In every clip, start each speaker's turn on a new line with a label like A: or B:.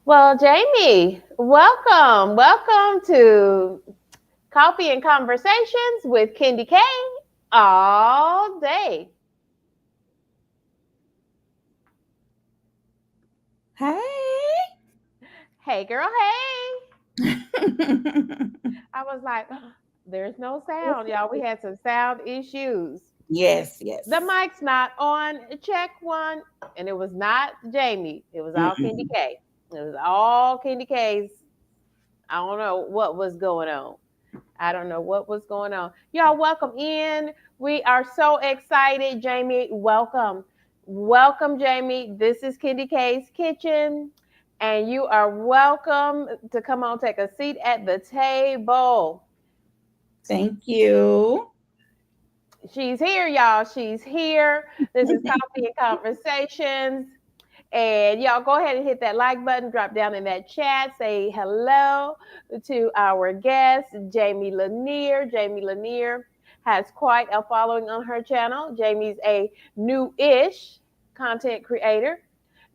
A: Well, Jamie, welcome. Welcome to Coffee and Conversations with Kendi K all day.
B: Hey.
A: Hey, girl, hey. I was like, there's no sound, y'all. We had some sound issues.
B: Yes,
A: The
B: yes.
A: mic's not on. Check one. And it was not Jamie. It was all Kendi
B: Mm-mm.
A: K. It was all Kendi K's. I don't know what was going on. I don't know what was going on. Y'all, welcome in. We are so excited. Jamie, welcome. Welcome, Jamie. This is Kendi K's Kitchen, and you are welcome to come on, take a seat at the table.
B: Thank you.
A: She's here, y'all. She's here. This is Coffee and Conversations. And y'all go ahead and hit that like button, drop down in that chat, say hello to our guest, Jamie Lanier. Jamie Lanier has quite a following on her channel. Jamie's a new-ish content creator.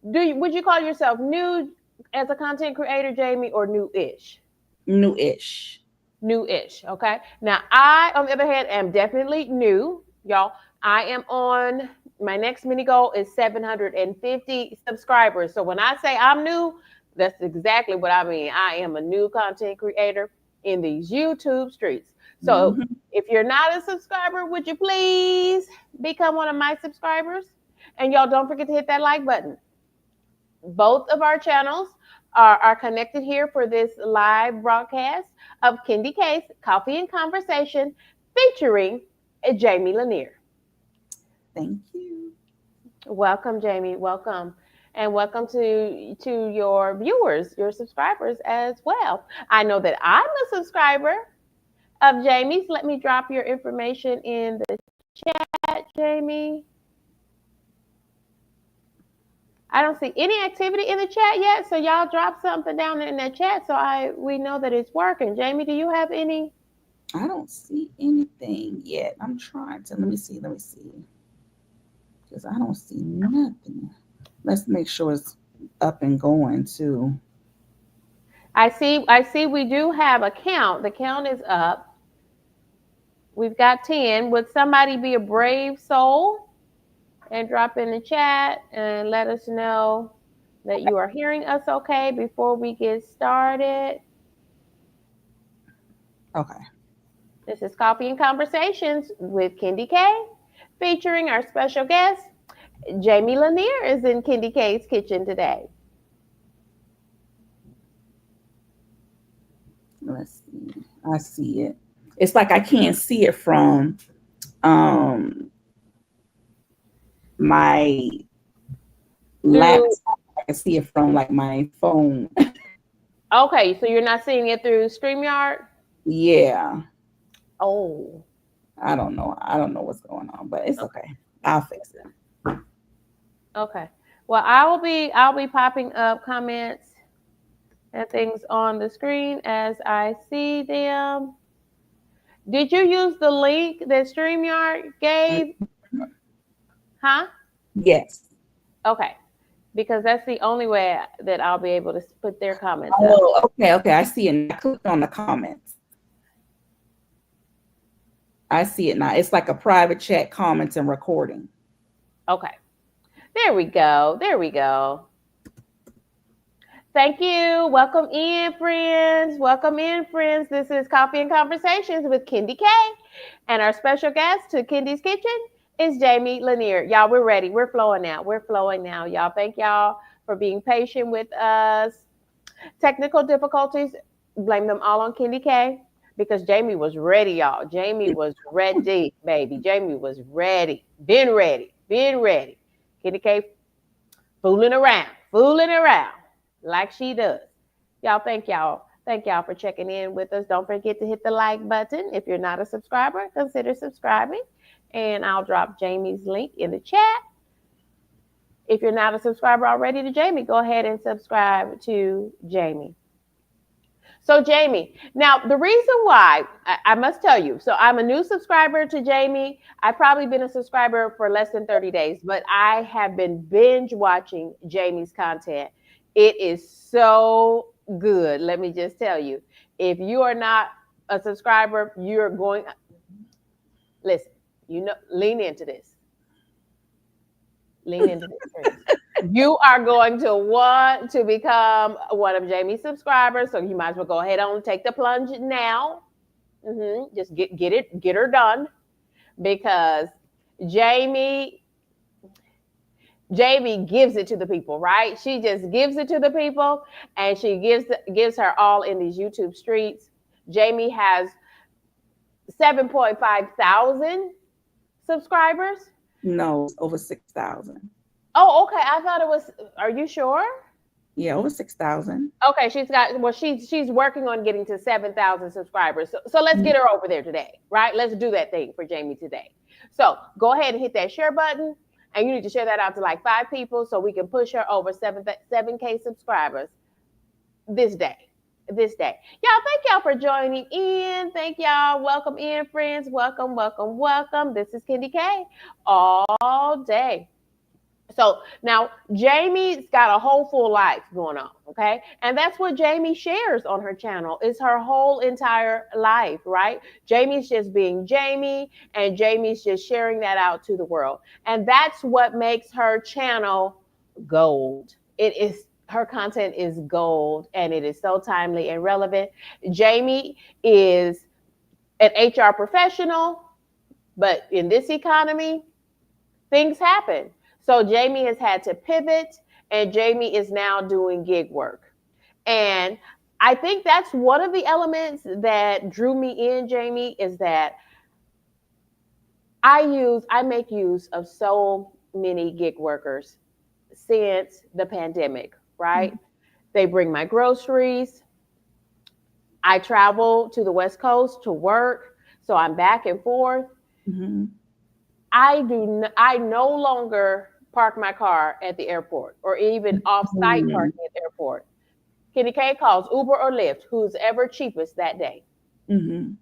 A: Would you call yourself new as a content creator, Jamie, or new-ish?
B: New-ish.
A: New-ish. Okay. Now I, on the other hand, am definitely new, y'all. I am on my next mini goal is 750 subscribers. So when I say I'm new, that's exactly what I mean. I am a new content creator in these YouTube streets. So
B: Hmm.
A: if you're not a subscriber, would you please become one of my subscribers? And y'all don't forget to hit that like button. Both of our channels are connected here for this live broadcast of Kendi Case Coffee and Conversation featuring Jamie Lanier.
B: Thank you.
A: Welcome, Jamie. Welcome. And welcome to your viewers, your subscribers as well. I know that I'm a subscriber of Jamie's. Let me drop your information in the chat, Jamie. I don't see any activity in the chat yet, so y'all drop something down in that chat so I we know that it's working. Jamie, do you have any?
B: I don't see anything yet. I'm trying to. Let me see. Let me see. Because I don't see nothing. Let's make sure it's up and going too.
A: I see we do have a count. The count is up. We've got 10. Would somebody be a brave soul and drop in the chat and let us know that you are hearing us okay before we get started?
B: Okay.
A: This is Coffee and Conversations with Kendi K, featuring our special guest, Jamie Lanier is in Kendi K's kitchen today.
B: Let's see. I see it. It's like I can't see it from um my
A: Through
B: laptop. I can see it from like my phone.
A: Okay, so you're not seeing it through StreamYard?
B: Yeah.
A: Oh,
B: I don't know. I don't know what's going on, but it's
A: okay.
B: okay. I'll fix it.
A: Okay. Well, I'll be popping up comments and things on the screen as I see them. Did you use the link that StreamYard gave? Huh?
B: Yes.
A: Okay. Because that's the only way that I'll be able to put their comments up.
B: Oh, okay, okay. I see it now. I clicked on the comments. I see it now. It's like a private chat, comments, and recording.
A: Okay. There we go. There we go. Thank you. Welcome in, friends. Welcome in, friends. This is Coffee and Conversations with Kendi K. And our special guest to Kendi's Kitchen is Jamie Lanier. Y'all, we're ready. We're flowing now. We're flowing now. Y'all, thank y'all for being patient with us. Technical difficulties, blame them all on Kendi K because Jamie was ready, y'all. Jamie was ready, baby. Jamie was ready. Been ready. Been ready. Kendi K fooling around like she does. Y'all, thank y'all. Thank y'all for checking in with us. Don't forget to hit the like button. If you're not a subscriber, consider subscribing. And I'll drop Jamie's link in the chat. If you're not a subscriber already to Jamie, go ahead and subscribe to Jamie. So, Jamie, now the reason why I must tell you, so I'm a new subscriber to Jamie. I've probably been a subscriber for less than 30 days, but I have been binge watching Jamie's content. It is so good. Let me just tell you. If you are not a subscriber, you're going, listen, lean into this. Lean into this, friends. You are going to want to become one of Jamie's subscribers, so you might as well go ahead on take the plunge now. Just get her done because Jamie Jamie gives it to the people, right? She just gives it to the people, and she gives her all in these YouTube streets. Jamie has 7.5 thousand subscribers.
B: No, it's over 6,000.
A: Oh, okay. I thought it was. Are you sure?
B: Yeah, over 6,000.
A: Okay, she's working on getting to 7,000 subscribers. So let's
B: Mhm.
A: get her over there today, right? Let's do that thing for Jamie today. So go ahead and hit that share button, and you need to share that out to like 5 people so we can push her over 7K subscribers this day. This day. Y'all, thank y'all for joining in. Thank y'all. Welcome in, friends. Welcome, welcome, welcome. This is Kendi K all day. So now Jamie's got a whole full life going on, okay? And that's what Jamie shares on her channel is her whole entire life, right? Jamie's just being Jamie, and Jamie's just sharing that out to the world. And that's what makes her channel gold. It is her content is gold, and it is so timely and relevant. Jamie is an HR professional, but in this economy, things happen. So Jamie has had to pivot, and Jamie is now doing gig work. And I think that's one of the elements that drew me in, Jamie, is that I make use of so many gig workers since the pandemic, right? They bring my groceries. I travel to the West Coast to work, so I'm back and forth.
B: Mhm.
A: I no longer park my car at the airport or even off-site
B: Mhm.
A: parking at the airport. Kenny K calls Uber or Lyft, who's ever cheapest that day,
B: Mhm.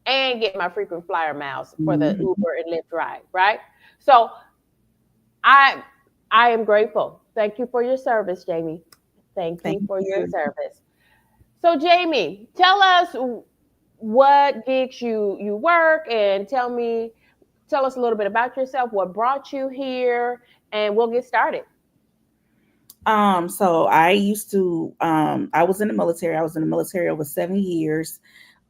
A: and get my frequent flyer miles for the
B: Mhm.
A: Uber and Lyft ride, right? So I I am grateful. Thank you for your service, Jamie. Thank you
B: Thank
A: for your
B: you.
A: service. So Jamie, tell us what gigs you work, and tell us a little bit about yourself, what brought you here, and we'll get started.
B: So I used to I was in the military. I was in the military over 7 years.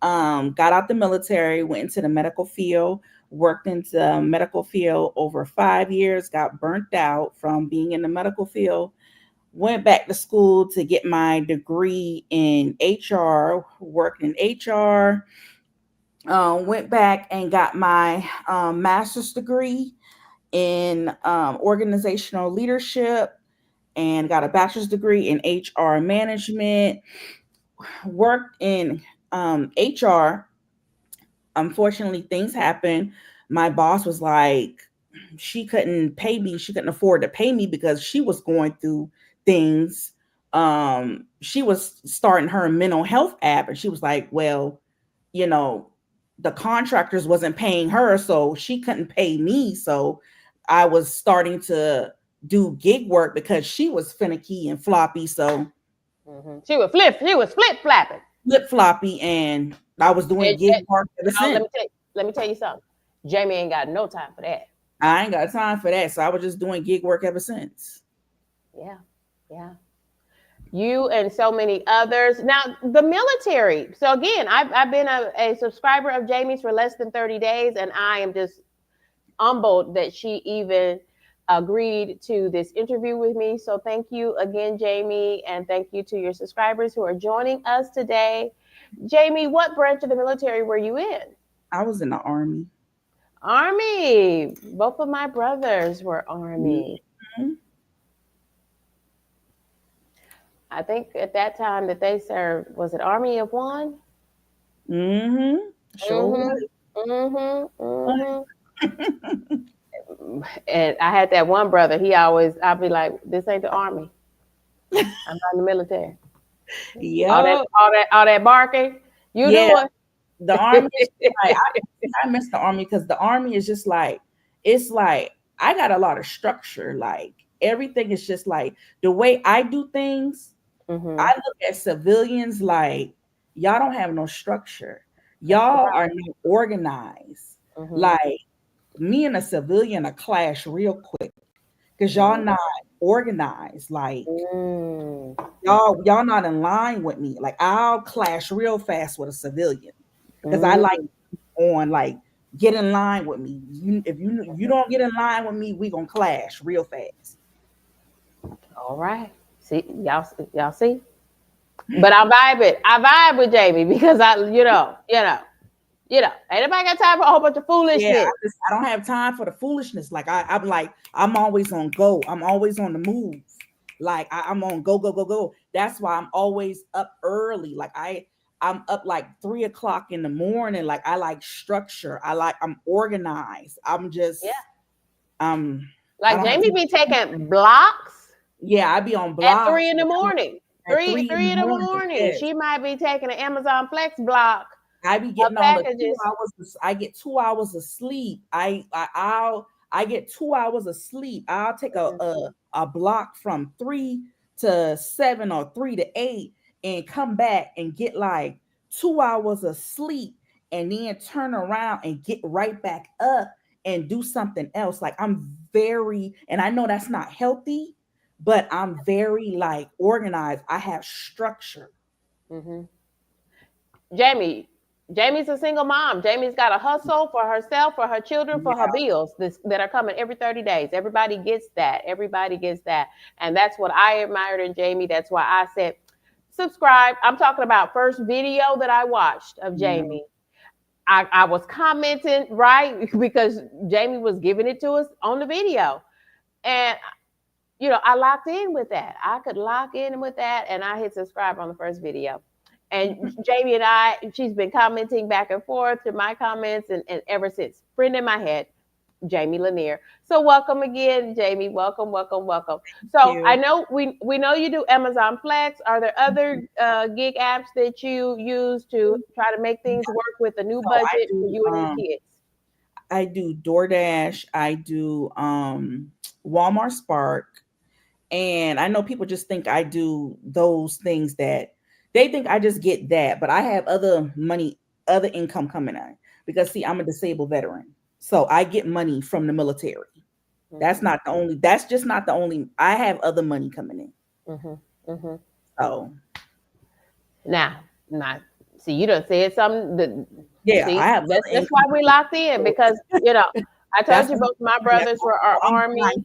B: Got out the military, went into the medical field, worked into the medical field over 5 years, got burnt out from being in the medical field, went back to school to get my degree in HR, worked in HR, went back and got my master's degree in organizational leadership and got a bachelor's degree in HR management, worked in HR. Unfortunately, things happened. My boss was like, she couldn't pay me. She couldn't afford to pay me because she was going through things. She was starting her mental health app, and she was like, well, you know, the contractors wasn't paying her, so she couldn't pay me. So I was starting to do gig work because she was finicky and floppy. So
A: She was flip flapping.
B: flip floppy, and I was doing
A: And,
B: gig
A: and
B: work ever
A: y'all,
B: since.
A: let me tell you something. Jamie ain't got no time for that.
B: I ain't got time for that. So I was just doing gig work ever since.
A: Yeah, yeah. You and so many others. Now, the military. So again, I've been a subscriber of Jamie's for less than 30 days, and I am just humbled that she even agreed to this interview with me. So thank you again, Jamie, and thank you to your subscribers who are joining us today. Jamie, what branch of the military were you in?
B: I was in the army.
A: Army. Both of my brothers were Army.
B: Mhm.
A: I think at that time that they served, was it Army of One?
B: Mhm. Sure
A: Mm-hmm. Mm-hmm. Mm-hmm. And I had that one brother. I'd be like, "This ain't the Army. I'm not in the military."
B: Yep.
A: All that barking. You
B: Yeah.
A: doing?
B: The army is like I miss the army because the army is just like it's like I got a lot of structure. Like everything is just like the way I do things. I
A: Mhm.
B: look at civilians like y'all don't have no structure.
A: That's
B: Y'all
A: right.
B: are not organized.
A: Mhm.
B: Like me and a civilian a clash real quick because y'all
A: Mhm.
B: not organized. Like
A: Mm.
B: y'all not in line with me. Like I'll clash real fast with a civilian because I like
A: Mm.
B: on like get in line with me. If you don't get in line with me, we gonna clash real fast.
A: All right. See, y'all see? But I vibe it. I vibe with Jamie because ain't nobody got time for a whole bunch of
B: Yeah,
A: foolishness.
B: I don't have time for the foolishness. Like I'm like I'm always on go. I'm always on the move. Like I'm on go go go go. That's why I'm always up early. Like I'm up like 3 o'clock in the morning. Like I like structure. I'm organized.
A: Yeah.
B: Um I
A: Like
B: don't have
A: Jamie
B: time.
A: be taking blocks
B: Yeah, I be on
A: at
B: blocks.
A: 3 in the morning.
B: At
A: Three,
B: three in
A: three
B: the
A: in the
B: morning.
A: morning.
B: Yes.
A: She might be taking an Amazon Flex block
B: I be
A: of
B: getting all the
A: packages.
B: 2 hours. I get 2 hours of sleep. I get 2 hours of sleep. I'll take a block from 3 to 7 or 3 to 8 and come back and get like 2 hours of sleep and then turn around and get right back up and do something else. Like I'm very, and I know that's not healthy, but I'm very like organized. I have structure.
A: Hmm. Jamie, Jamie's a single mom. Jamie's got a hustle for herself, for her children, for her
B: Yeah.
A: bills that are coming every 30 days. Everybody gets that. Everybody gets that. And that's what I admired in Jamie. That's why I said, subscribe. I'm talking about first video that I watched of
B: Yeah.
A: Jamie. I was commenting, right? Because Jamie was giving it to us on the video. And I locked in with that. I could lock in with that, and I hit subscribe on the first video. And Jamie and she's been commenting back and forth to my comments, and ever since, friend in my head, Jamie Lanier. So welcome again, Jamie. Welcome, welcome, welcome. So I
B: You.
A: know we know you do Amazon Flex. Are there other gig apps that you use to try to make things work with a new
B: So I
A: budget for
B: do
A: you and your kids?
B: I do DoorDash, I do Walmart Spark, and I know people just think I do those things that they think I just get that, but I have other money, other income coming in because see, I'm a disabled veteran. So I get money from the military.
A: Hmm.
B: That's just not the only I have other money coming in.
A: Hmm. Hmm.
B: So
A: Now, now, see, you done said something that,
B: yeah,
A: see,
B: I have
A: that's
B: other
A: that's why
B: income
A: we
B: coming
A: locked in
B: in.
A: because, I told
B: That's
A: you
B: what
A: both my
B: that's
A: brothers were our
B: I'm
A: army.
B: behind.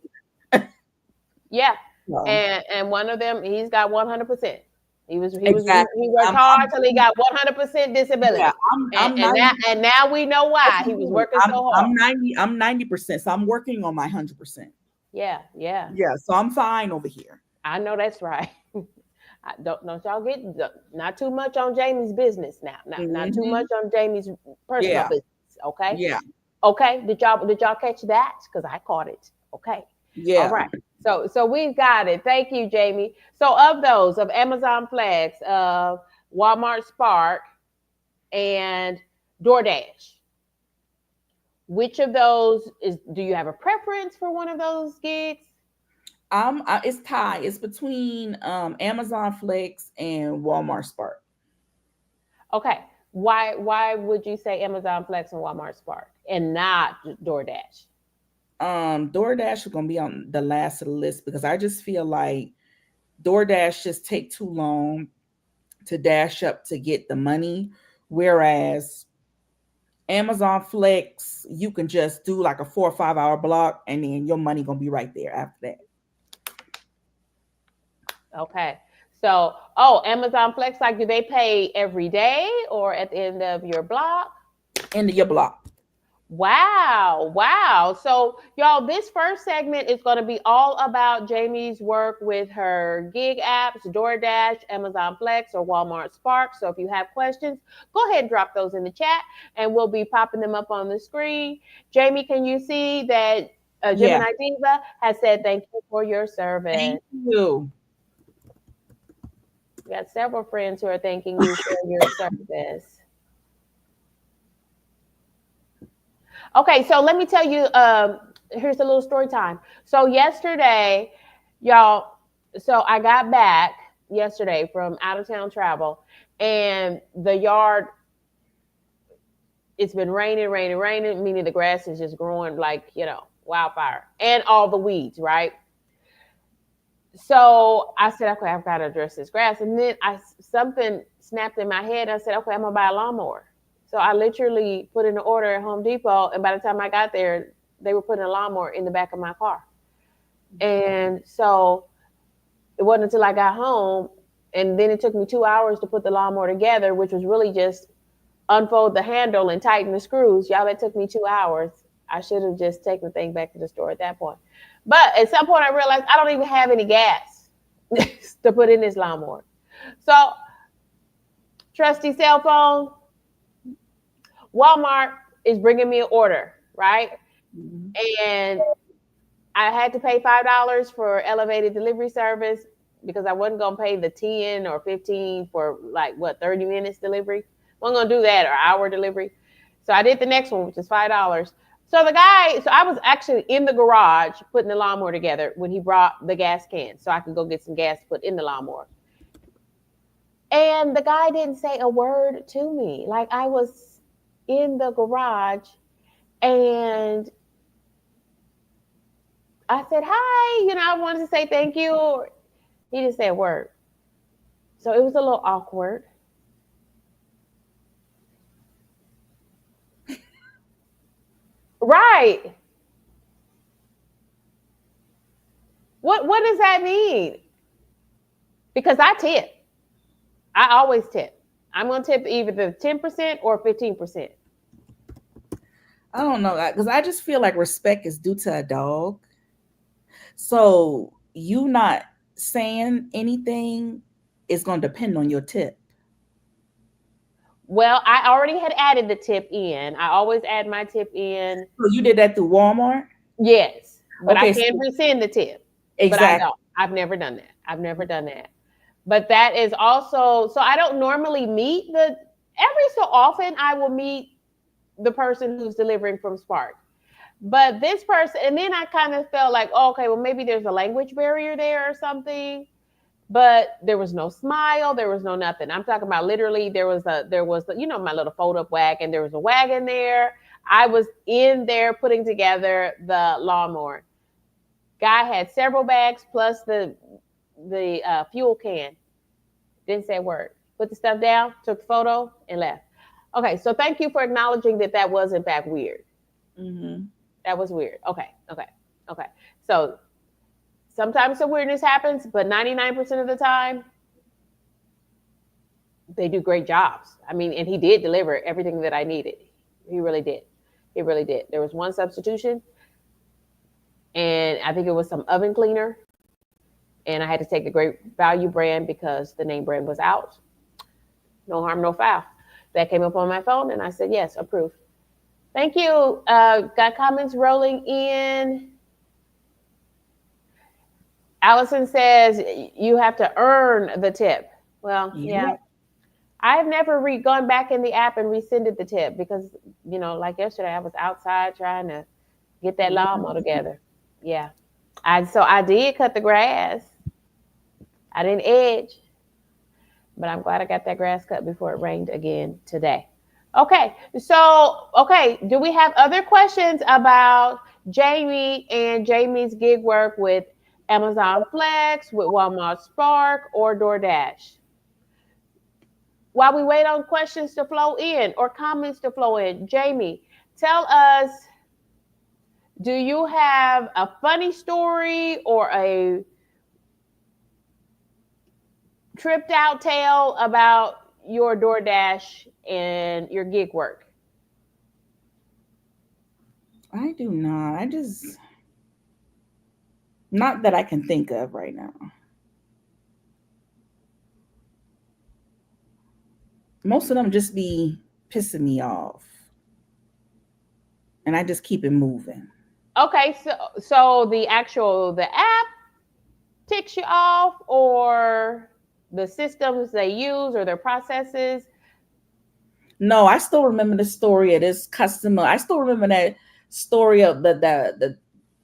A: Yeah.
B: So
A: And one of them, he's got 100%. He
B: exactly.
A: worked hard till he got 100%
B: Yeah,
A: disability. And
B: I'm
A: and now
B: 90.
A: and now we know
B: Yes,
A: why.
B: we
A: He was
B: do.
A: working so hard.
B: I'm 90%. So I'm working on my 100%.
A: Yeah, yeah.
B: Yeah, so I'm fine over here.
A: I know that's right. Don't y'all get not too much on Jamie's business now. Not too
B: Hmm.
A: much on Jamie's personal
B: Yeah,
A: business. Okay.
B: yeah,
A: Okay. Did y'all catch that? Because I caught it. Okay. All
B: yeah.
A: right. So we've got it. Thank you, Jamie. So of those of Amazon Flex, of Walmart Spark, and DoorDash, which of those do you have a preference for one of those gigs?
B: It's tied. It's between Amazon Flex and Walmart Spark.
A: Okay. Why would you say Amazon Flex and Walmart Spark and not DoorDash?
B: DoorDash is gonna be on the last of the list because I just feel like DoorDash just take too long to dash up to get the money, whereas Amazon Flex, you can just do like a 4 or 5 hour block, and then your money gonna be right there after that.
A: Okay. So, oh, Amazon Flex, like, do they pay every day or at the end of your block?
B: End of your block.
A: Wow, wow. So, y'all, this first segment is going to be all about Jamie's work with her gig apps, DoorDash, Amazon Flex, or Walmart Spark. So, if you have questions, go ahead and drop those in the chat and we'll be popping them up on the screen. Jamie, can you see that
B: Yeah.
A: Gemini Diva has said thank you for your service?
B: Thank you.
A: We got several friends who are thanking you for your service. Okay, so let me tell you here's a little story time. So yesterday, y'all, so I got back yesterday from out of town travel, and the yard, it's been raining, raining, raining, meaning the grass is just growing like, wildfire, and all the weeds, right? So I said, okay, I've got to address this grass. And then something snapped in my head. I said, okay, I'm gonna buy a lawnmower. So I literally put in an order at Home Depot, and by the time I got there, they were putting a lawnmower in the back of my car. And so it wasn't until I got home, and then it took me 2 hours to put the lawnmower together, which was really just unfold the handle and tighten the screws. Y'all, that took me 2 hours. I should have just taken the thing back to the store at that point. But at some point, I realized I don't even have any gas to put in this lawnmower. So, trusty cell phone, Walmart is bringing me an order, right?
B: Mhm.
A: And I had to pay $5 for elevated delivery service because I wasn't gonna pay the 10 or 15 for like what 30 minutes delivery. Wasn't gonna do that or hour delivery. So I did the next one, which is $5. So the guy, so I was actually in the garage putting the lawnmower together when he brought the gas can so I could go get some gas to put in the lawnmower. And the guy didn't say a word to me. Like I was in the garage and I said, hi, I wanted to say thank you. He didn't say a word. So it was a little awkward. Right. What does that mean? Because I tip. I always tip. I'm gonna tip either the 10% or 15%.
B: I don't know because I just feel like respect is due to a dog. So you not saying anything is going to depend on your tip.
A: Well, I already had added the tip in. I always add my tip in.
B: So you did that through Walmart?
A: Yes, but I
B: Okay,
A: can
B: so
A: rescind the tip. But I
B: exactly.
A: don't. I've never done that. I've never done that. But that is also so I don't normally meet the every so often I will meet the person who's delivering from Spark. But this person, and then I kind of felt like, oh, okay, well, maybe there's a language barrier there or something. But there was no smile, there was no nothing. I'm talking about literally there was my little fold up wagon. There was a wagon there. I was in there putting together the lawnmower. Guy had several bags plus the fuel can. Didn't say a word. Put the stuff down, took the photo, and left. Okay, so thank you for acknowledging that that was in fact weird.
B: Mm-hmm.
A: That was weird. Okay, okay, okay. So sometimes the weirdness happens, but 99% of the time, they do great jobs. I mean, and he did deliver everything that I needed. He really did. He really did. There was one substitution, and I think it was some oven cleaner, and I had to take the Great Value brand because the name brand was out. No harm, no foul. That came up on my phone, and I said yes, approved. Thank you. Got comments rolling in. Allison says you have to earn the tip. Well, yeah.
B: Yeah.
A: I've never gone back in the app and rescinded the tip because, like yesterday, I was outside trying to get that lawnmower together. Yeah. So I did cut the grass. I didn't edge, but I'm glad I got that grass cut before it rained again today. Okay. So, okay. Do we have other questions about Jamie and Jamie's gig work with Amazon Flex, with Walmart Spark, or DoorDash? While we wait on questions to flow in or comments to flow in, Jamie, tell us, do you have a funny story or a tripped out tale about your DoorDash and your gig work?
B: I do not. I just not that I can think of right now. Most of them just be pissing me off, and I just keep it moving.
A: Okay, so the app ticks you off, or the systems they use or their processes?
B: No, I still remember the story of this customer. I still remember that story of the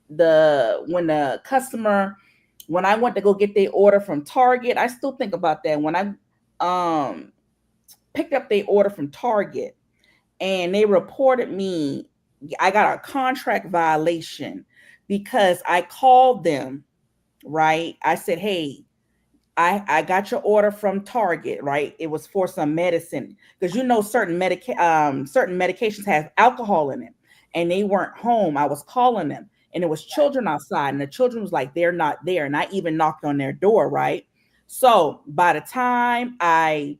B: the customer, when I went to go get their order from Target, I still think about that. When I um picked up their order from Target and they reported me, I got a contract violation because I called them, right? I said, "Hey, I got your order from Target, right? It was for some medicine because certain medications have alcohol in it, and they weren't home. I was calling them, and there was children outside, and the children was like, they're not there, and I even knocked on their door, right? So by the time I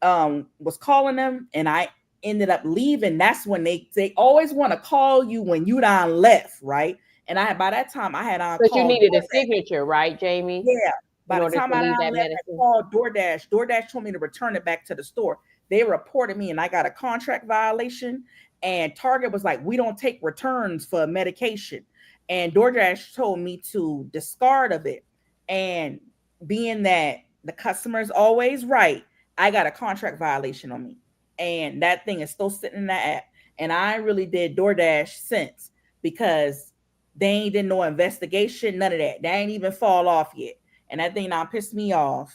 B: was calling them and I ended up leaving, that's when they always want to call you when you done left, right? And I by that time I had on
A: But you
B: called
A: needed a
B: DoorDash.
A: signature, right, Jamie,
B: Yeah.
A: in
B: By the
A: order
B: time
A: to
B: I
A: leave
B: done
A: that
B: left, I
A: medicine?
B: called DoorDash. DoorDash told me to return it back to the store. They reported me and I got a contract violation. And Target was like, we don't take returns for medication. And DoorDash told me to discard of it. And being that the customer is always right, I got a contract violation on me. And that thing is still sitting in that app. And I really did DoorDash since because they ain't did no investigation, none of that. They ain't even fall off yet. And that thing now pissed me off.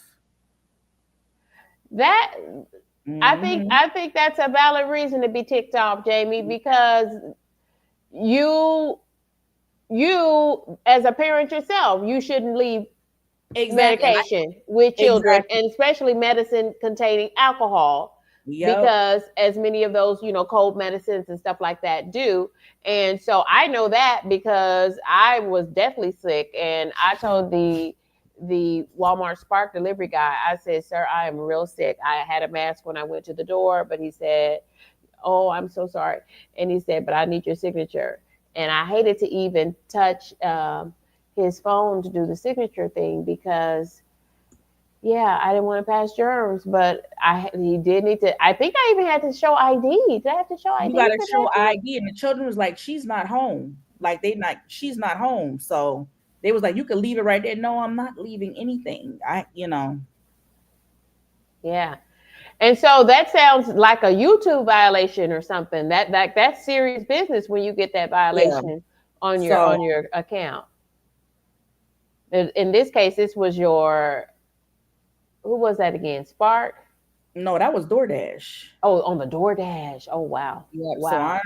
A: That
B: Hmm.
A: I think that's a valid reason to be ticked off, Jamie, because you as a parent yourself, you shouldn't leave
B: Exactly. And I
A: medication with children,
B: exactly.
A: and especially medicine containing alcohol,
B: Yep.
A: because as many of those, cold medicines and stuff like that do. And so I know that because I was deathly sick, and I told the Walmart Spark delivery guy, I said, "Sir, I am real sick. I had a mask when I went to the door, but he said, oh, I'm so sorry." And he said, "But I need your signature." And I hated to even touch his phone to do the signature thing because, yeah, I didn't want to pass germs. But he did need to. I think I even had to show ID. Did I have to show
B: You
A: ID
B: gotta
A: for
B: show
A: that too?
B: ID. And the children was like, she's not home. Like they not she's not home. So they was like, you could leave it right there. No, I'm not leaving anything.
A: Yeah. And so that sounds like a YouTube violation or something. That's serious business when you get that
B: Yeah.
A: violation on your
B: So
A: account. In this case, this was your, who was that again? Spark?
B: no, that was DoorDash.
A: Oh, on the DoorDash. Oh wow,
B: Yeah. So
A: wow.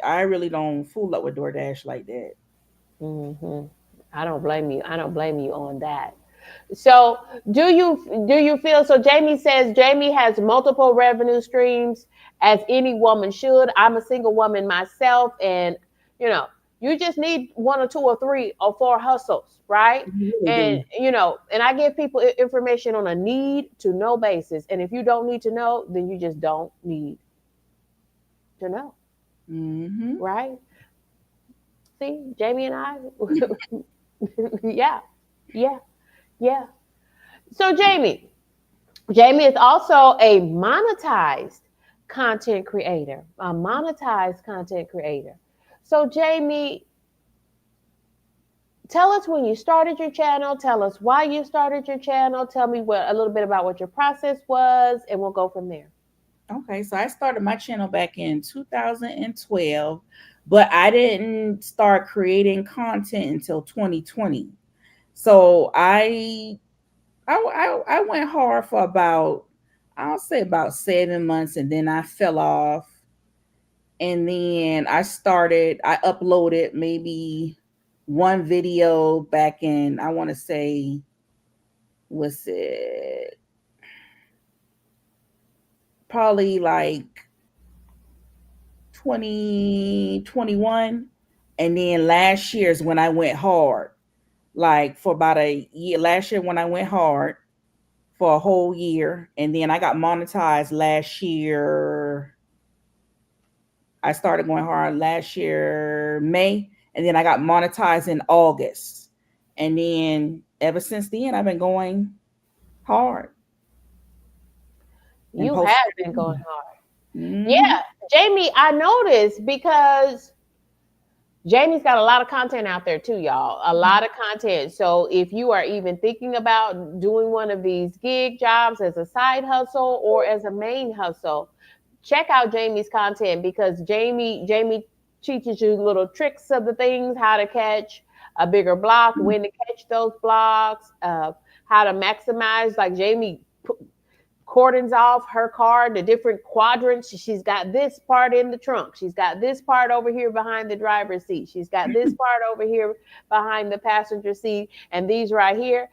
B: I really don't fool up with DoorDash like that.
A: Hmm. I don't blame you. I don't blame you on that. So, do you feel so? Jamie says Jamie has multiple revenue streams, as any woman should. I'm a single woman myself, and you know, you just need one or two or three or four hustles, right?
B: You really
A: And
B: do.
A: and I give people information on a need to know basis. And if you don't need to know, then you just don't need to know,
B: Hmm.
A: right? See, Jamie and I, yeah, yeah, yeah. So, Jamie is also a monetized content creator, a monetized content creator. So, Jamie, tell us when you started your channel. Tell us why you started your channel. Tell me a little bit about what your process was, and we'll go from there.
B: Okay, so I started my channel back in 2012, but I didn't start creating content until 2020. So I went hard for about, I'll say about 7 months, and then I fell off. And then I uploaded maybe one video back in, I want to say, was it probably like 2021. And then last year is when I went hard, like for about a year. Last year when I went hard for a whole year, and then I got monetized last year. I started going hard last year May, and then I got monetized in August. And then ever since then I've been going hard and
A: You
B: posting
A: have been
B: every
A: going
B: day.
A: hard.
B: Hmm.
A: Yeah, Jamie, I noticed because Jamie's got a lot of content out there too, y'all. A lot of content. So if you are even thinking about doing one of these gig jobs as a side hustle or as a main hustle, check out Jamie's content, because Jamie teaches you little tricks of the things, how to catch a bigger block, when to catch those blocks, how to maximize. Like Jamie cordons off her car, the different quadrants. She's got this part in the trunk. She's got this part over here behind the driver's seat. She's got this part over here behind the passenger seat, and these right here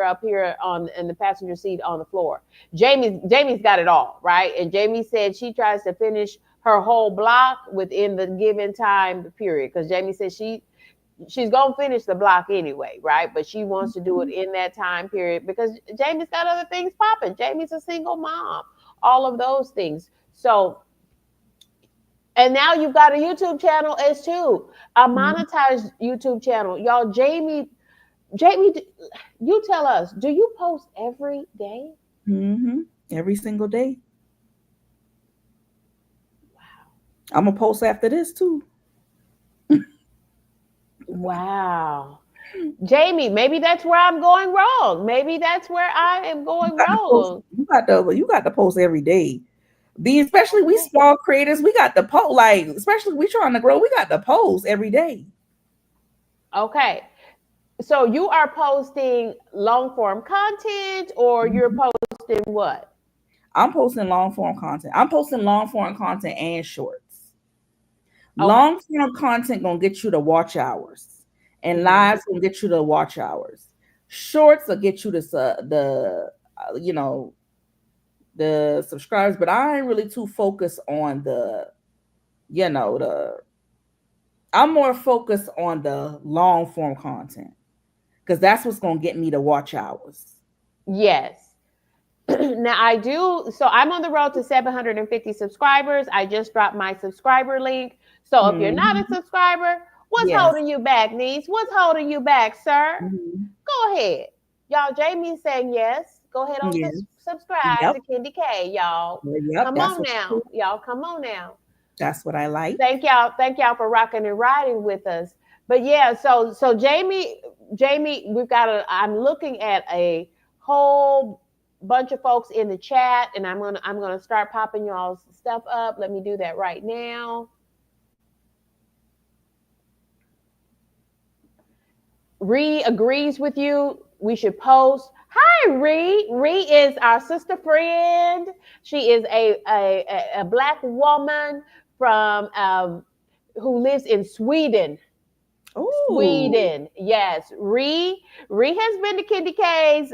A: up here on in the passenger seat on the floor. Jamie's got it all, right? And Jamie said she tries to finish her whole block within the given time period because Jamie says she's gonna finish the block anyway, right? But she wants to do it in that time period because Jamie's got other things popping. Jamie's a single mom, all of those things. So, and now you've got a YouTube channel as too, a monetized YouTube channel, y'all. Jamie, you tell us, do you post every day?
B: Mm-hmm. Every single day. I'm gonna post after this too.
A: Wow. Jamie, maybe that's where I'm going wrong. Maybe that's where I am
B: You
A: going
B: got to post.
A: wrong.
B: You got to post every day. Especially we
A: Okay.
B: small creators, we got to post. Like especially we trying to grow, we got to post every day.
A: Okay. So you are posting long form content or you're
B: Mhm.
A: posting what?
B: I'm posting long form content. I'm posting long form content and shorts.
A: Okay.
B: Long form content gonna get you the watch hours, and
A: Hmm.
B: lives gonna get you the watch hours. Shorts will get you the subscribers, but I ain't really too focused on you know the. I'm more focused on the long form content because that's what's gonna get me the watch hours.
A: Yes. Now I do. So I'm on the road to 750 subscribers. I just dropped my subscriber link. So if you're not a
B: Mhm.
A: subscriber, what's
B: Yes.
A: holding you back, niece? What's holding you back, sir?
B: Mhm.
A: Go ahead. Y'all, Jamie's saying yes. Go ahead on
B: Yes.
A: subscribe
B: Yep.
A: to Candy K, y'all.
B: Yep.
A: Come
B: That's
A: on
B: what.
A: now. Y'all, come on now.
B: That's what I like.
A: Thank y'all for rocking and riding with us. But yeah, so Jamie, we've got I'm looking at a whole bunch of folks in the chat, and I'm gonna start popping y'all's stuff up. Let me do that right now. Ree agrees with you. We should post. Hi, Ree. Ree is our sister friend. She is a black woman from who lives in Sweden.
B: Oh.
A: Sweden. Yes. Ree has been to Candy K's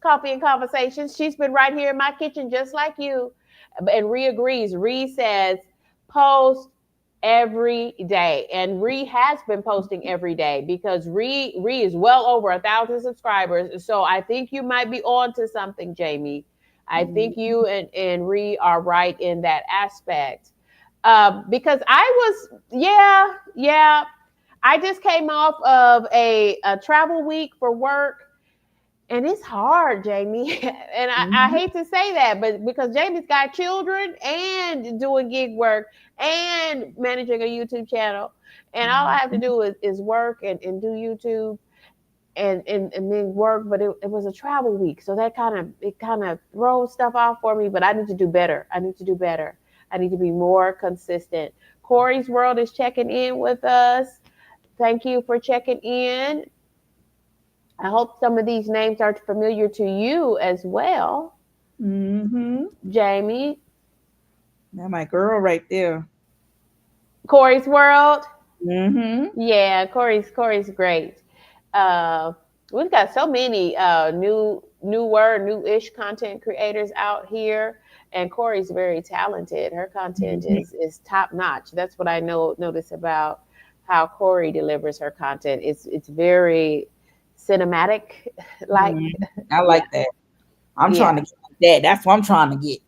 A: coffee and conversations. She's been right here in my kitchen just like you. And Ree agrees. Ree says post every day. And Ree has been posting every day because Ree is well over 1,000 subscribers. So I think you might be on to something, Jamie. I think you and Ree are right in that aspect. Because I was, yeah, I just came off of a travel week for work, and it's hard, Jamie. And I
B: Mhm.
A: hate to say that, but because Jamie's got children and doing gig work and managing a YouTube channel, and all I have to
B: Mhm.
A: do is work and do YouTube and then work. But it was a travel week, so that kind of throws stuff off for me. But I need to do better. I need to do better. I need to be more consistent. Corey's World is checking in with us. Thank you for checking in. I hope some of these names are familiar to you as well.
B: Mhm.
A: Jamie,
B: That my girl right there.
A: Corey's World.
B: Mhm.
A: Yeah, Corey's great. Uh, we've got so many newish content creators out here, and Corey's very talented. Her content
B: Mhm.
A: is top notch. That's what I notice about how Corey delivers her content. It's very cinematic, like
B: Mhm. I
A: yeah,
B: like that. I'm trying
A: yeah.
B: to get like that. That's what I'm trying to get.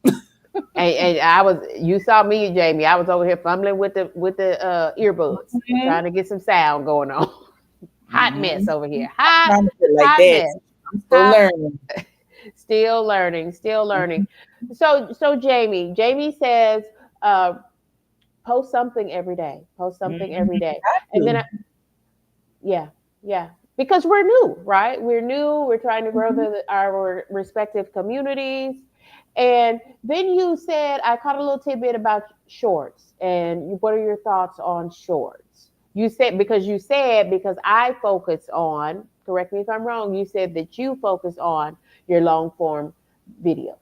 A: And you saw me, Jamie. I was over here fumbling with the earbuds,
B: Mhm.
A: trying to get some sound going on. Hot mess
B: Mhm.
A: over here.
B: I'm
A: Hot,
B: trying to get like
A: hot
B: that.
A: mess.
B: I'm still
A: Hot.
B: learning.
A: Still learning. Still learning.
B: Mhm.
A: So Jamie says, uh, post something every day. Post something every
B: Mhm.
A: day,
B: Got
A: and then
B: to.
A: yeah, yeah. Because we're new, right? We're new. We're trying to grow
B: Mhm.
A: our respective communities, And then you said, I caught a little tidbit about shorts. And what are your thoughts on shorts? You said, because I focus on, correct me if I'm wrong, you said that you focus on your long form videos.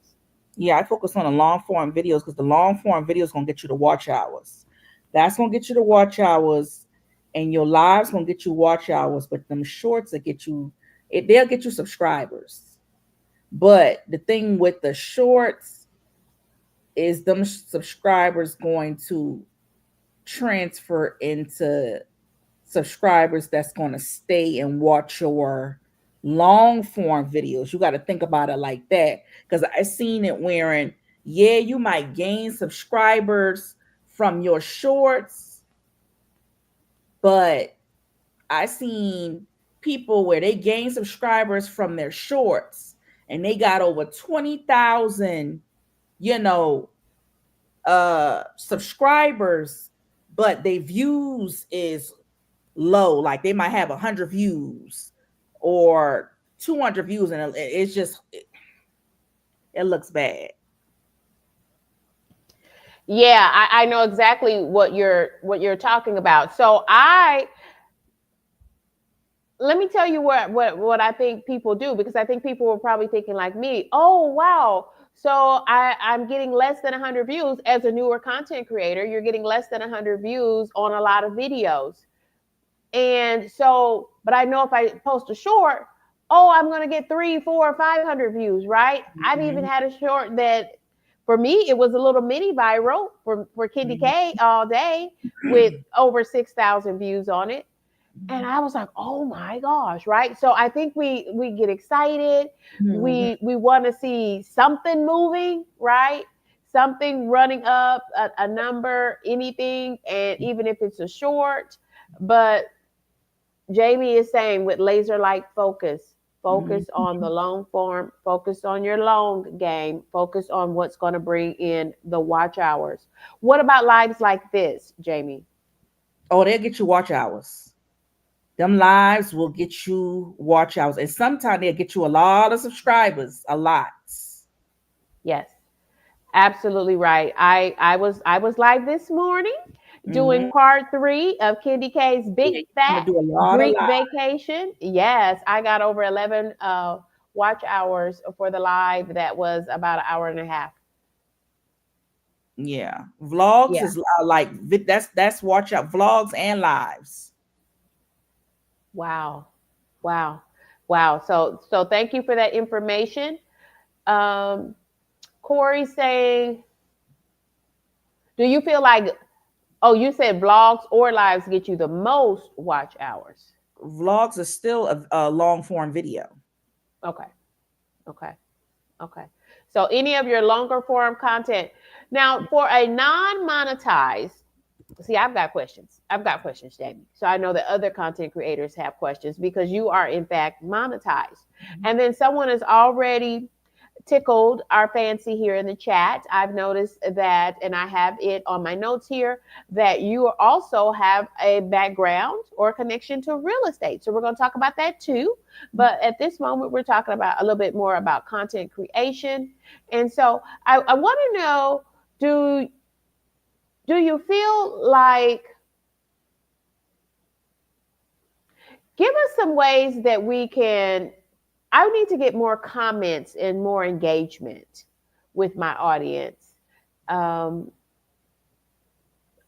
B: Yeah, I focus on the long form videos because the long form videos gonna get you the watch hours. That's gonna get you the watch hours, and your lives gonna get you watch hours. But them shorts that get you, they'll get you subscribers. But the thing with the shorts is them subscribers going to transfer into subscribers that's going to stay and watch your long form videos. You got to think about it like that, because I seen it wearing, yeah, you might gain subscribers from your shorts, but I seen people where they gain subscribers from their shorts and they got over 20,000, you know, subscribers, but their views is low. Like they might have 100 views or 200 views, and it's just it looks bad.
A: Yeah, I know exactly what you're talking about. So I let me tell you what I think people do, because I think people were probably thinking like me. Oh wow, so I'm getting less than 100 views as a newer content creator. You're getting less than 100 views on a lot of videos. And so, but I know if I post a short, oh, I'm going to get 3, 4, 500 views, right? I've even
B: Mhm,
A: had a short that, for me, it was a little mini viral for Kindy
B: mhm,
A: K all day with over 6,000 views on it. And I was like, oh my gosh, right? So I think we get excited.
B: mhm,
A: We want to see something moving, right? Something running up a number, anything, and even if it's a short. But Jamie is saying, with laser like focus,
B: mhm.
A: focus on the long form, focus on your long game, focus on what's going to bring in the watch hours. What about lives like this, Jamie?
B: Oh, they'll get you watch hours. Them lives will get you watch hours, and sometimes they'll get you a lot of subscribers, a lot.
A: Yes, absolutely right. I was live this morning doing
B: Mhm.
A: part 3 of Candy K's Big
B: Yeah, you're
A: Fat
B: gonna do a lot of
A: Greek
B: lives.
A: Vacation. Yes, I got over 11 watch hours for the live that was about an hour and a half.
B: Yeah, vlogs
A: Yeah.
B: is like that's watch out vlogs and lives.
A: Wow. Wow. Wow. So thank you for that information. Um, Corey saying, do you feel like, oh, you said vlogs or lives get you the most watch hours?
B: Vlogs is still a long form video.
A: Okay. Okay. Okay. So any of your longer form content. Now, for a non-monetized, see, I've got questions. I've got questions, Jamie. So I know that other content creators have questions because you are in fact monetized. And then someone has already tickled our fancy here in the chat. I've noticed that, and I have it on my notes here, that you also have a background or connection to real estate. So we're going to talk about that too. But at this moment, we're talking about a little bit more about content creation. And so I want to know, do do you feel like, give us some ways that we can, I need to get more comments and more engagement with my audience. Um,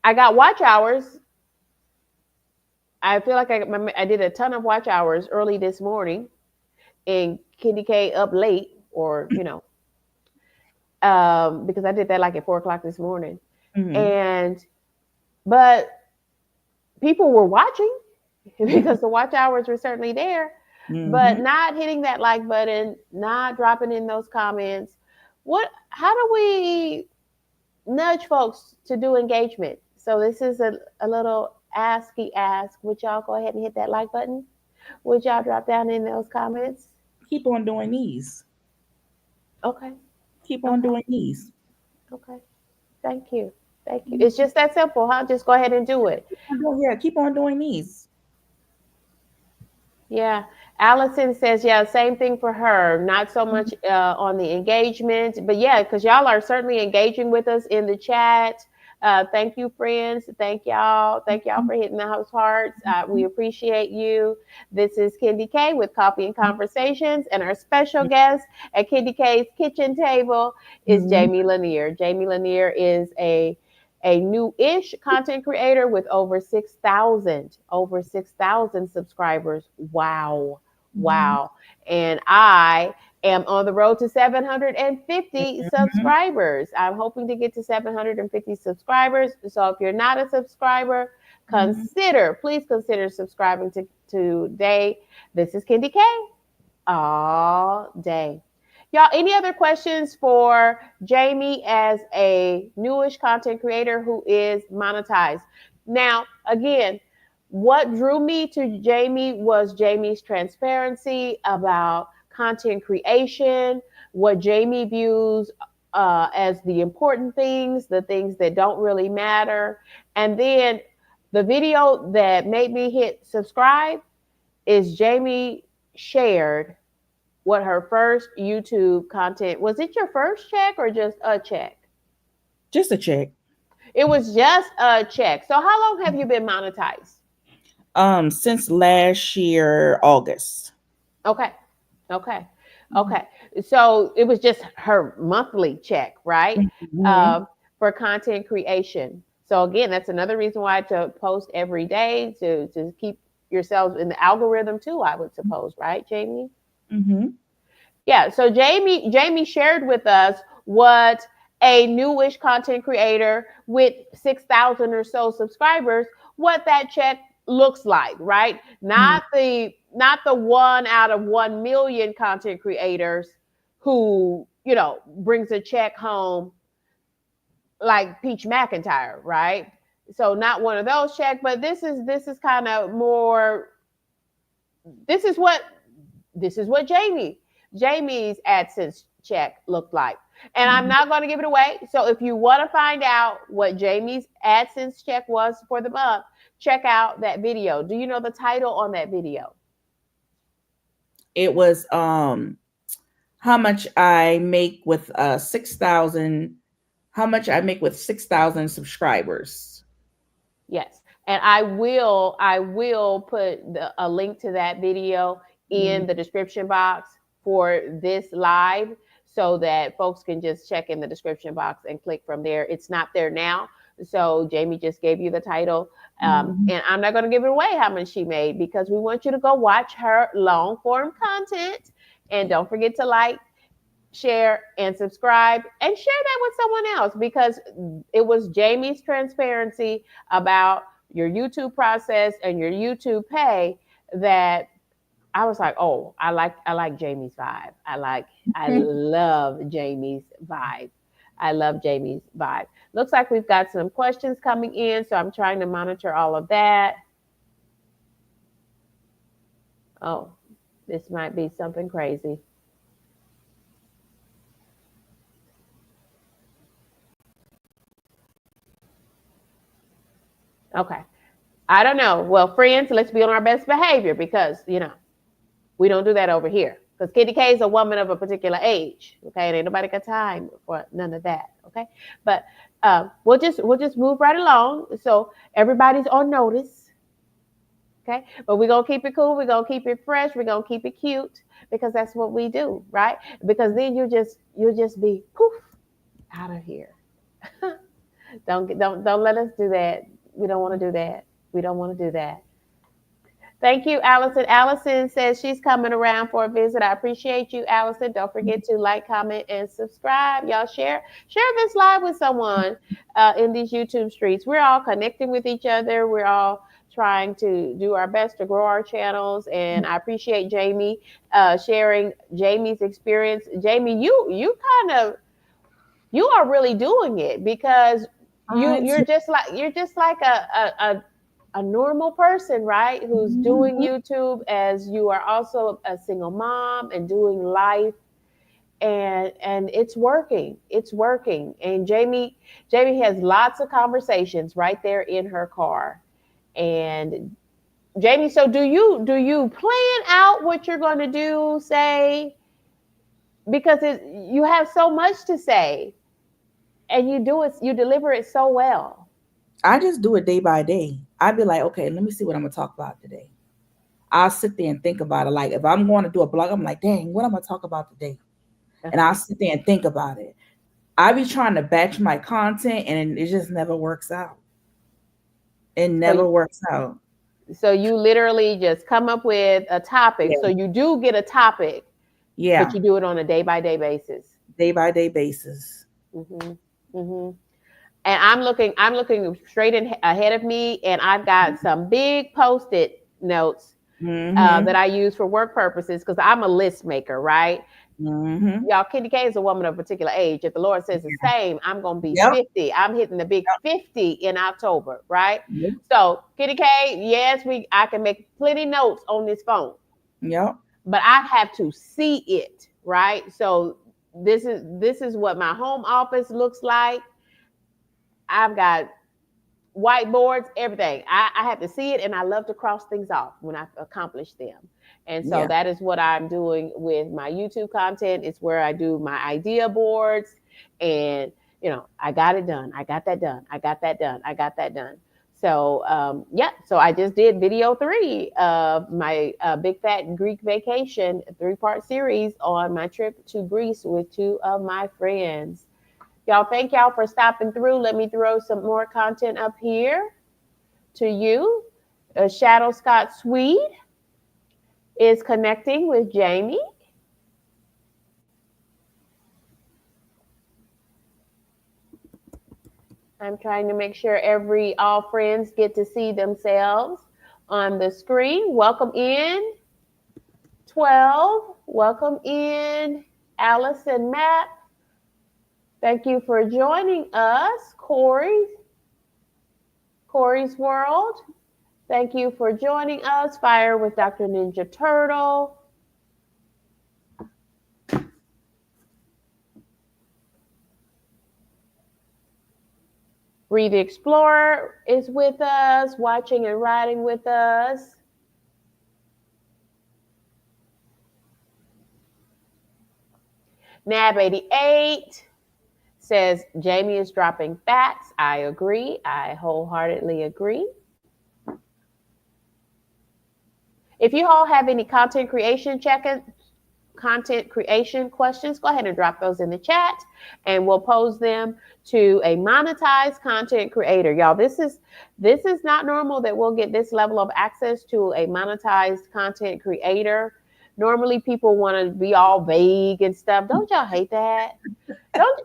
A: I got watch hours. I feel like I did a ton of watch hours early this morning, and Kitty K up late, or because I did that like at 4 o'clock this morning.
B: Mm-hmm.
A: And but people were watching because the watch hours were certainly there, but
B: Mm-hmm.
A: not hitting that like button, not dropping in those comments. What? How do we nudge folks to do engagement? So this is a little ask. Would y'all go ahead and hit that like button? Would y'all drop down in those comments?
B: Keep on doing these.
A: Okay.
B: Keep on
A: Okay.
B: doing these.
A: Okay. Thank you. Thank you. It's just that simple, huh? Just go ahead and do it.
B: Yeah, keep on doing these.
A: Yeah. Allison says, yeah, same thing for her. Not so much on the engagement, but yeah, because y'all are certainly engaging with us in the chat. Thank you, friends. Thank y'all. Thank y'all for hitting the house hearts. We appreciate you. This is Kendi K with Coffee and Conversations, and our special guest at Kendi K's kitchen table is
B: Mhm.
A: Jamie Lanier. Jamie Lanier is a new-ish content creator with over 6,000 subscribers. Wow.
B: Mhm.
A: Wow. And I am on the road to 750
B: Mhm.
A: subscribers. I'm hoping to get to 750 subscribers. So if you're not a subscriber,
B: Mhm.
A: please consider subscribing to today. This is Kendi K all day. Y'all, any other questions for Jamie as a newish content creator who is monetized? Now, again, what drew me to Jamie was Jamie's transparency about content creation, what Jamie views as the important things, the things that don't really matter. And then the video that made me hit subscribe is Jamie shared what her first YouTube content was. It your first check or just a check?
B: Just a check.
A: It was just a check. So how long have you been monetized?
B: Since last year, August.
A: Okay. Okay. Okay. So it was just her monthly check, right?
B: Mhm.
A: Um, for content creation. So again, that's another reason why to post every day to keep yourselves in the algorithm too, I would suppose, right, Jamie?
B: Mhm.
A: Yeah, so Jamie shared with us what a newish content creator with 6,000 or so subscribers, what that check looks like, right?
B: Mhm.
A: Not the 1 out of 1 million content creators who, brings a check home like Peach McIntyre, right? So not one of those checks, but this is kind of more this is what Jamie's AdSense check looked like. And I'm
B: Mhm.
A: not going to give it away. So if you want to find out what Jamie's AdSense check was for the month, check out that video. Do you know the title on that video?
B: It was how much I make with 6,000, how much I make with 6,000 subscribers.
A: Yes. And I will put a link to that video
B: Mhm.
A: in the description box for this live so that folks can just check in the description box and click from there. It's not there now. So Jamie just gave you the title.
B: Mhm.
A: And I'm not going to give it away how much she made because we want you to go watch her long form content. And don't forget to like, share, and subscribe, and share that with someone else because it was Jamie's transparency about your YouTube process and your YouTube pay that I was like, oh, I like Jamie's vibe. I love Jamie's vibe. I love Jamie's vibe. Looks like we've got some questions coming in, so I'm trying to monitor all of that. Oh, this might be something crazy. Okay. I don't know. Well, friends, let's be on our best behavior because, we don't do that over here. Because Kitty K is a woman of a particular age. Okay. And ain't nobody got time for none of that. Okay. But we'll just move right along. So everybody's on notice. Okay. But we're gonna keep it cool, we're gonna keep it fresh, we're gonna keep it cute because that's what we do, right? Because then you'll just be poof out of here. Don't let us do that. We don't want to do that. We don't want to do that. Thank you, Allison. Allison says she's coming around for a visit. I appreciate you, Allison. Don't forget to like, comment, and subscribe. Y'all share this live with someone in these YouTube streets. We're all connecting with each other. We're all trying to do our best to grow our channels. And I appreciate Jamie sharing Jamie's experience. Jamie, you are really doing it because
B: I
A: you're just like a normal person, right? Who's doing
B: Mhm.
A: YouTube as you are also a single mom and doing life and it's working. It's working. And Jamie has lots of conversations right there in her car. And Jamie, so do you plan out what you're going to do, say, because you have so much to say and you deliver it so well.
B: I just do it day by day. I'd be like, okay, let me see what I'm gonna talk about today. I'll sit there and think about it. Like if I'm going to do a blog, I'm like, dang, what am I gonna talk about today? And I'll
A: Uh-huh.
B: sit there and think about it. I be trying to batch my content and it just never works out. It
A: So
B: never works out.
A: so you literally just come up with a topic.
B: Yeah.
A: So you do get a topic, but
B: Yeah.
A: you do it on a day by day basis.
B: Day by day basis.
A: Mhm. Mhm. And I'm looking straight ahead of me, and I've got some big post-it notes that
B: Mm-hmm.
A: I use for work purposes because I'm a list maker, right?
B: Mm-hmm.
A: Y'all, Kitty K is a woman of a particular age. If the Lord says the same, I'm gonna be
B: Yep.
A: 50. I'm hitting the big 50 in October, right?
B: Yep.
A: So, Kitty K, yes, I can make plenty notes on this phone,
B: Yep.
A: but I have to see it, right? So this is what my home office looks like. I've got whiteboards, everything. I have to see it, and I love to cross things off when I accomplish them. And so
B: Yeah.
A: that is what I'm doing with my YouTube content. It's where I do my idea boards, and I got it done. I got that done. I got that done. I got that done. So yeah, so I just did video 3 of my big fat Greek vacation 3-part series on my trip to Greece with 2 of my friends. Y'all, thank y'all for stopping through. Let me throw some more content up here to you. Shadow Scott Swede is connecting with Jamie. I'm trying to make sure all friends get to see themselves on the screen. Welcome in 12. Welcome in Allison Matt. Thank you for joining us, Corey's World. Thank you for joining us, Fire with Dr. Ninja Turtle. Bree the Explorer is with us, watching and riding with us. Nab88 says Jamie is dropping facts. I agree. I wholeheartedly agree. If you all have any content creation questions, go ahead and drop those in the chat and we'll pose them to a monetized content creator. Y'all, this is not normal that we'll get this level of access to a monetized content creator. Normally people want to be all vague and stuff. Don't y'all hate that? Don't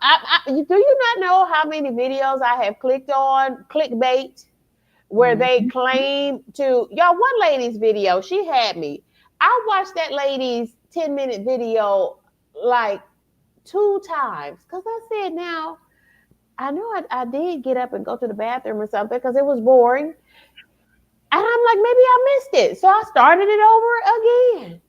A: do you not know how many videos I have clicked on clickbait where they
B: Mm-hmm.
A: claim to y'all, one lady's video, she had me. I watched that lady's 10-minute video like 2 times because I said, now I know I did get up and go to the bathroom or something because it was boring. And I'm like, maybe I missed it. So I started it over again.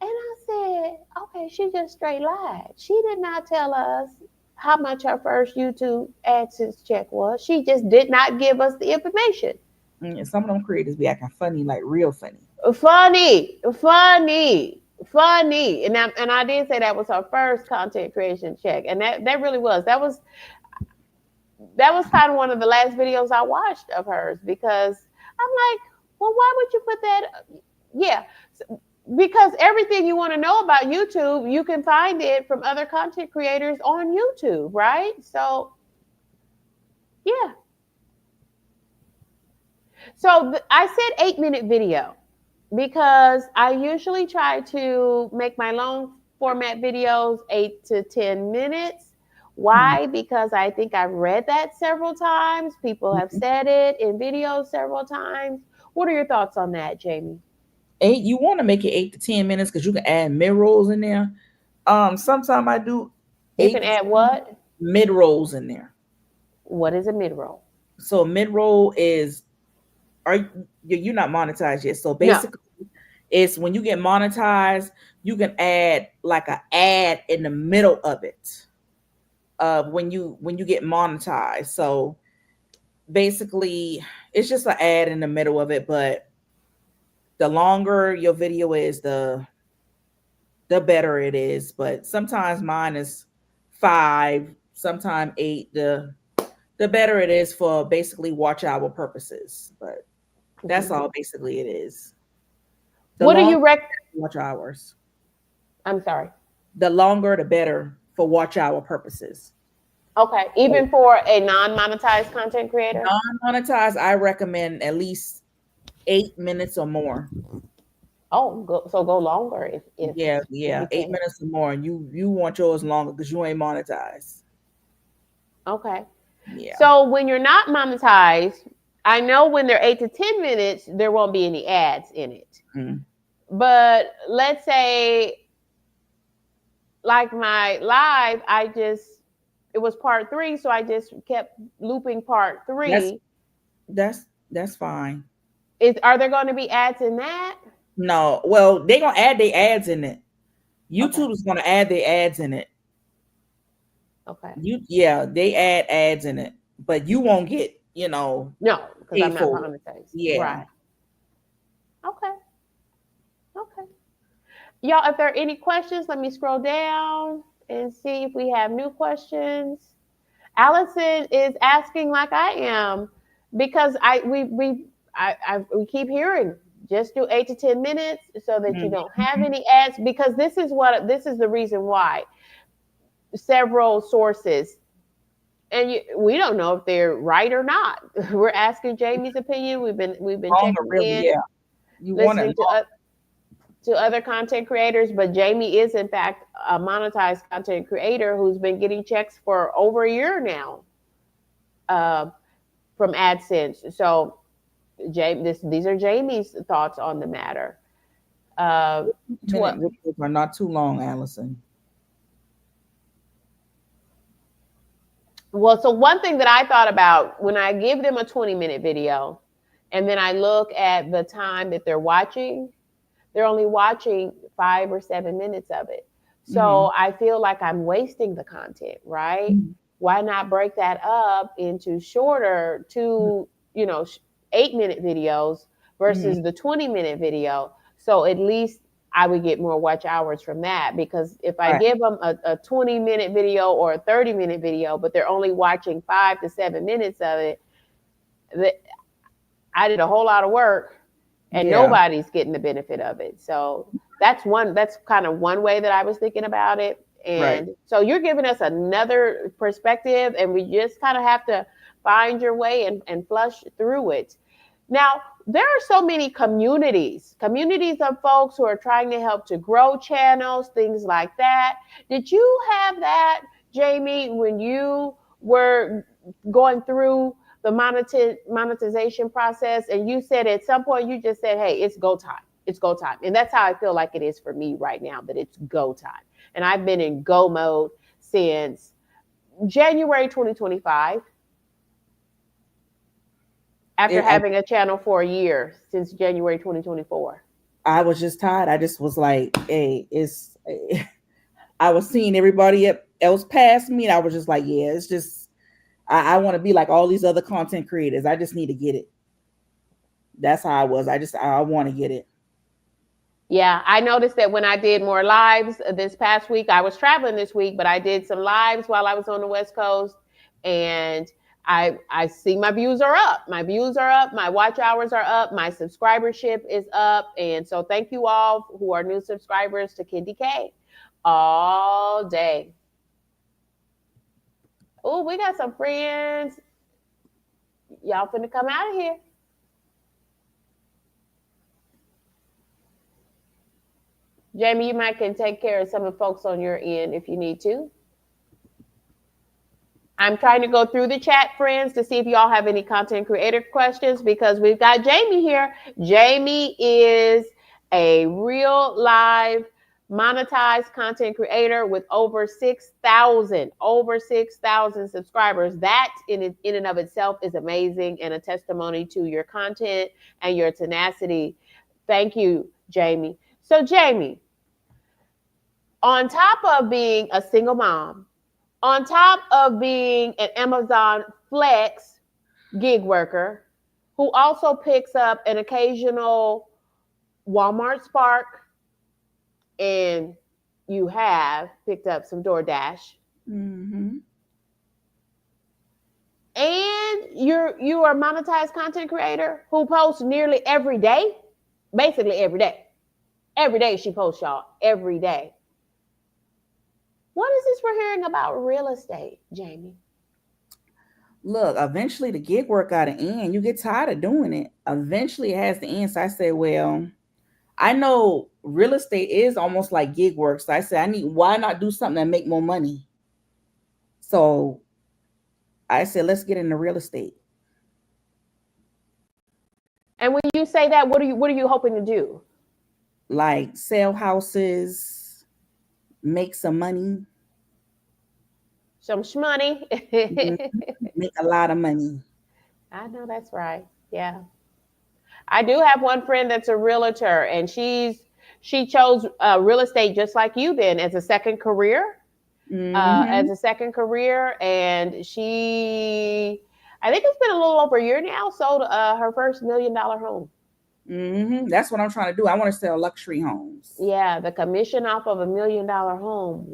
A: And I said, okay, she just straight lied. She did not tell us how much her first YouTube AdSense check was. She just did not give us the information.
B: Some of them creators be acting funny, like real funny.
A: Funny, funny, funny. And I did say that was her first content creation check. And that really was. That was kind of one of the last videos I watched of hers because I'm like, well, why would you put that? Yeah, because everything you want to know about YouTube, you can find it from other content creators on YouTube, right? So, yeah. So I said 8-minute video because I usually try to make my long format videos 8 to 10 minutes.
B: Hmm.
A: Why? Because I think I've read that several times. People have said it in videos several times. What are your thoughts on that, Jamie?
B: Eight, you want to make it 8 to 10 minutes because you can add mid rolls in there. Sometimes I do
A: You
B: eight
A: can
B: to
A: add
B: 10
A: what?
B: mid rolls in there.
A: What is a mid roll?
B: So mid roll is are you're not monetized yet. So
A: No.
B: basically, it's when you get monetized, you can add like an ad in the middle of it. When you get monetized. So basically, it's just an ad in the middle of it, but the longer your video is, the better it is. But sometimes mine is 5, sometimes 8. The better it is for basically watch hour purposes. But that's
A: Mhm.
B: all basically it is. The
A: What do
B: longer
A: you rec?
B: watch hours,
A: I'm sorry.
B: the longer the better for watch hour purposes.
A: Okay,
B: So
A: even for a non-monetized content creator.
B: non-monetized, I recommend at least 8 minutes or more.
A: Oh, go longer
B: Yeah,
A: if
B: yeah,
A: you
B: eight
A: can.
B: minutes or more. And you want yours longer because you ain't monetized.
A: Okay.
B: Yeah.
A: So when you're not monetized, I know when they're 8 to 10 minutes, there won't be any ads in it.
B: Mm.
A: But let's say, like my live, it was part three, so I just kept looping part
B: That's
A: three.
B: that's fine.
A: Are there going to be ads in that?
B: No, well, they gonna add their ads in it.
A: Okay.
B: YouTube is gonna add their ads in it.
A: Okay.
B: Yeah, they add ads in it, but you won't get,
A: No, because I'm
B: paid
A: not
B: for it.
A: monetized.
B: Yeah.
A: Right. Okay. Okay. Y'all, if there are any questions, let me scroll down and see if we have new questions. Allison is asking like I am because we keep hearing just do 8 to 10 minutes so that you
B: Mhm.
A: don't have any ads, because this is the reason why several sources, and we don't know if they're right or not. We're asking Jamie's opinion. We've been
B: Longer,
A: checking
B: really,
A: in,
B: yeah. You want it
A: listening
B: long.
A: to other content creators, but Jamie is in fact a monetized content creator who's been getting checks for over a year now, uh, from AdSense. So, these are Jamie's thoughts on the matter. Uh,
B: Minute
A: tw-
B: videos are not too long, Allison.
A: well, so one thing that I thought about when I give them a 20-minute video, and then I look at the time that they're only watching 5 or 7 minutes of it.
B: Hmm.
A: So I feel like I'm wasting the content, right? Why not break that up into shorter, you know, 8 minute videos
B: Hmm.
A: versus the 20-minute video? So at least I would get more watch hours from that, because if I
B: Right.
A: give them a 20-minute video or a 30-minute video, but they're only watching 5 to 7 minutes of it, I did a whole lot of work and
B: Yeah.
A: nobody's getting the benefit of it. So that's kind of one way that I was thinking about it.
B: Right.
A: And so you're giving us another perspective, and we just kind of have to find your way and flush through it. Now, there are so many communities of folks who are trying to help to grow channels, things like that. Did you have that, Jamie, when you were going through the monetization process, and you said at some point you just said, hey, it's go time, it's go time? And that's how I feel like it is for me right now, that it's go time. And I've been in go mode since January 2025, after
B: It,
A: having a channel for a year, since January 2024.
B: I was just tired. I just was like, hey, I was seeing everybody else pass me, and I was just like, yeah, it's just, I want to be like all these other content creators. I just need to get it. That's how I was. I want to get it.
A: Yeah, I noticed that when I did more lives this past week, I was traveling this week, but I did some lives while I was on the West Coast, and I see my views are up. My views are up, my watch hours are up, my subscribership is up. And so thank you all who are new subscribers to Kindy K all day. Oh, we got some friends. Y'all finna come out of here. Jamie, you might can take care of some of the folks on your end if you need to. I'm trying to go through the chat, friends, to see if y'all have any content creator questions, because we've got Jamie here. Jamie is a real live monetized content creator with over 6,000 subscribers. That in and of itself is amazing, and a testimony to your content and your tenacity. Thank you, Jamie. So, Jamie, on top of being a single mom, on top of being an Amazon Flex gig worker who also picks up an occasional Walmart Spark, and you have picked up some DoorDash,
B: Mm-hmm.
A: and you are a monetized content creator who posts nearly every day, basically every day. Every day she posts, y'all. Every day. What is this we're hearing about real estate, Jamie?
B: Look, eventually the gig work got to end. You get tired of doing it. Eventually it has to end. So I said, well, I know real estate is almost like gig work. So I said, why not do something that make more money? So I said, let's get into real estate.
A: And when you say that, what are you hoping to do?
B: Like sell houses, make some money,
A: Some shmoney.
B: mhm, make a lot of money.
A: I know that's right. Yeah. I do have one friend that's a realtor, and she chose real estate just like you then as a second career. As
B: Mm-hmm.
A: a second career, and I think it's been a little over a year now, sold her first $1 million home.
B: Mm-hmm. That's what I'm trying to do. I want to sell luxury homes.
A: Yeah, the commission off of $1 million home.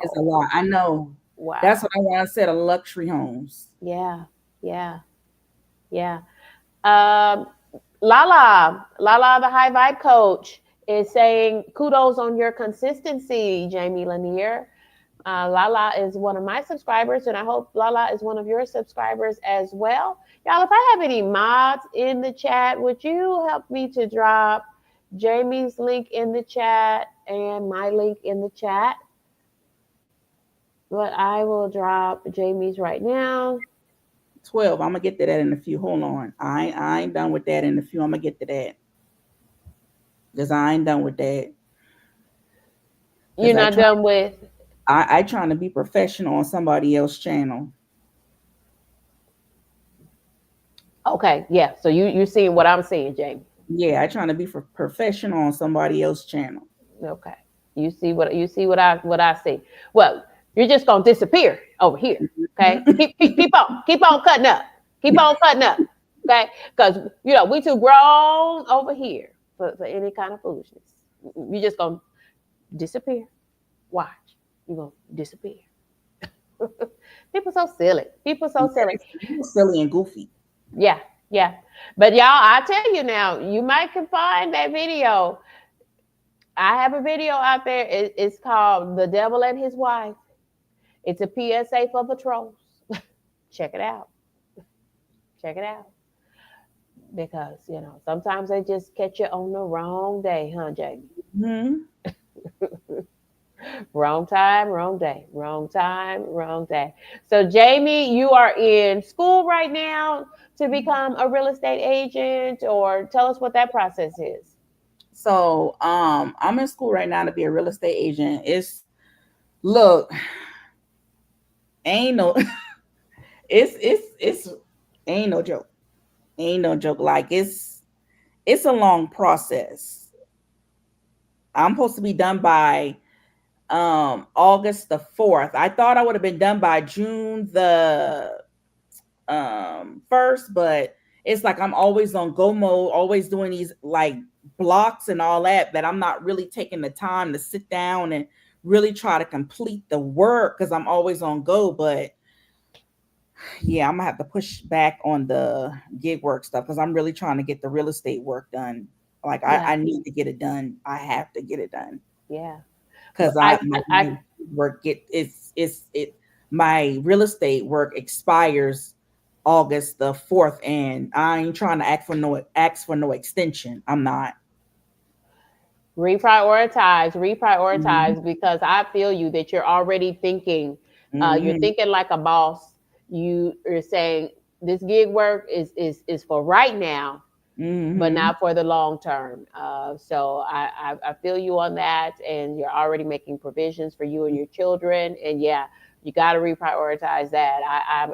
B: It's a
A: Wow.
B: lot. I know. That's
A: Wow.
B: what I want to sell, luxury homes.
A: Yeah. Yeah. Yeah. Um, Lala, the high vibe coach, is saying kudos on your consistency, Jamie Lanier. Lala is one of my subscribers, and I hope Lala is one of your subscribers as well. Y'all, if I have any mods in the chat, would you help me to drop Jamie's link in the chat and my link in the chat? But I will drop Jamie's right now.
B: 12. I'm gonna get to that in a few. Hold on. I ain't done with that in a few. I'm gonna get to that. Because I ain't done with that.
A: You're
B: Because
A: not done with.
B: I trying to be professional on somebody else's channel.
A: Okay, yeah. So you're seeing what I'm seeing, Jamie.
B: Yeah, I trying to be for professional on somebody else's channel.
A: Okay. You see what I see. Well, you're just gonna disappear over here. Okay.
B: Mhm.
A: Keep on cutting up. Keep on cutting up. Okay. Because we too grown over here for any kind of foolishness. You just gonna disappear. Watch. You're gonna disappear. People so silly. People so silly.
B: People silly and goofy.
A: Yeah, yeah. But y'all, I tell you now, you might can find that video. I have a video out there. It's called "The Devil and His Wife." It's a PSA for the trolls. Check it out. Check it out. Because, sometimes they just catch you on the wrong day, huh, Jamie?
B: Hmm.
A: Wrong time, wrong day. Wrong time, wrong day. So, Jamie, you are in school right now to become a real estate agent, or tell us what that process is.
B: So I'm in school right now to be a real estate agent. Look, ain't no it's ain't no joke. Ain't no joke. Like it's a long process. I'm supposed to be done by August the 4th. I thought I would have been done by June the 1st, but it's like I'm always on go mode, always doing these like blocks and all that I'm not really taking the time to sit down and really try to complete the work because I'm always on go. But yeah, I'm gonna have to push back on the gig work stuff because I'm really trying to get the real estate work done. Like
A: Yeah,
B: I need to get it done. I have to get it done
A: yeah. But
B: because my work get it's it my real estate work expires August the 4th, and I ain't trying to ask for no extension. I'm not.
A: reprioritize,
B: Mhm.
A: because I feel you that you're already thinking. You're
B: Mhm.
A: thinking like a boss. You are saying this gig work is for right now, but
B: Mhm.
A: not for the long term. So I feel you on that, and you're already making provisions for you and your children. And yeah, you got to reprioritize that.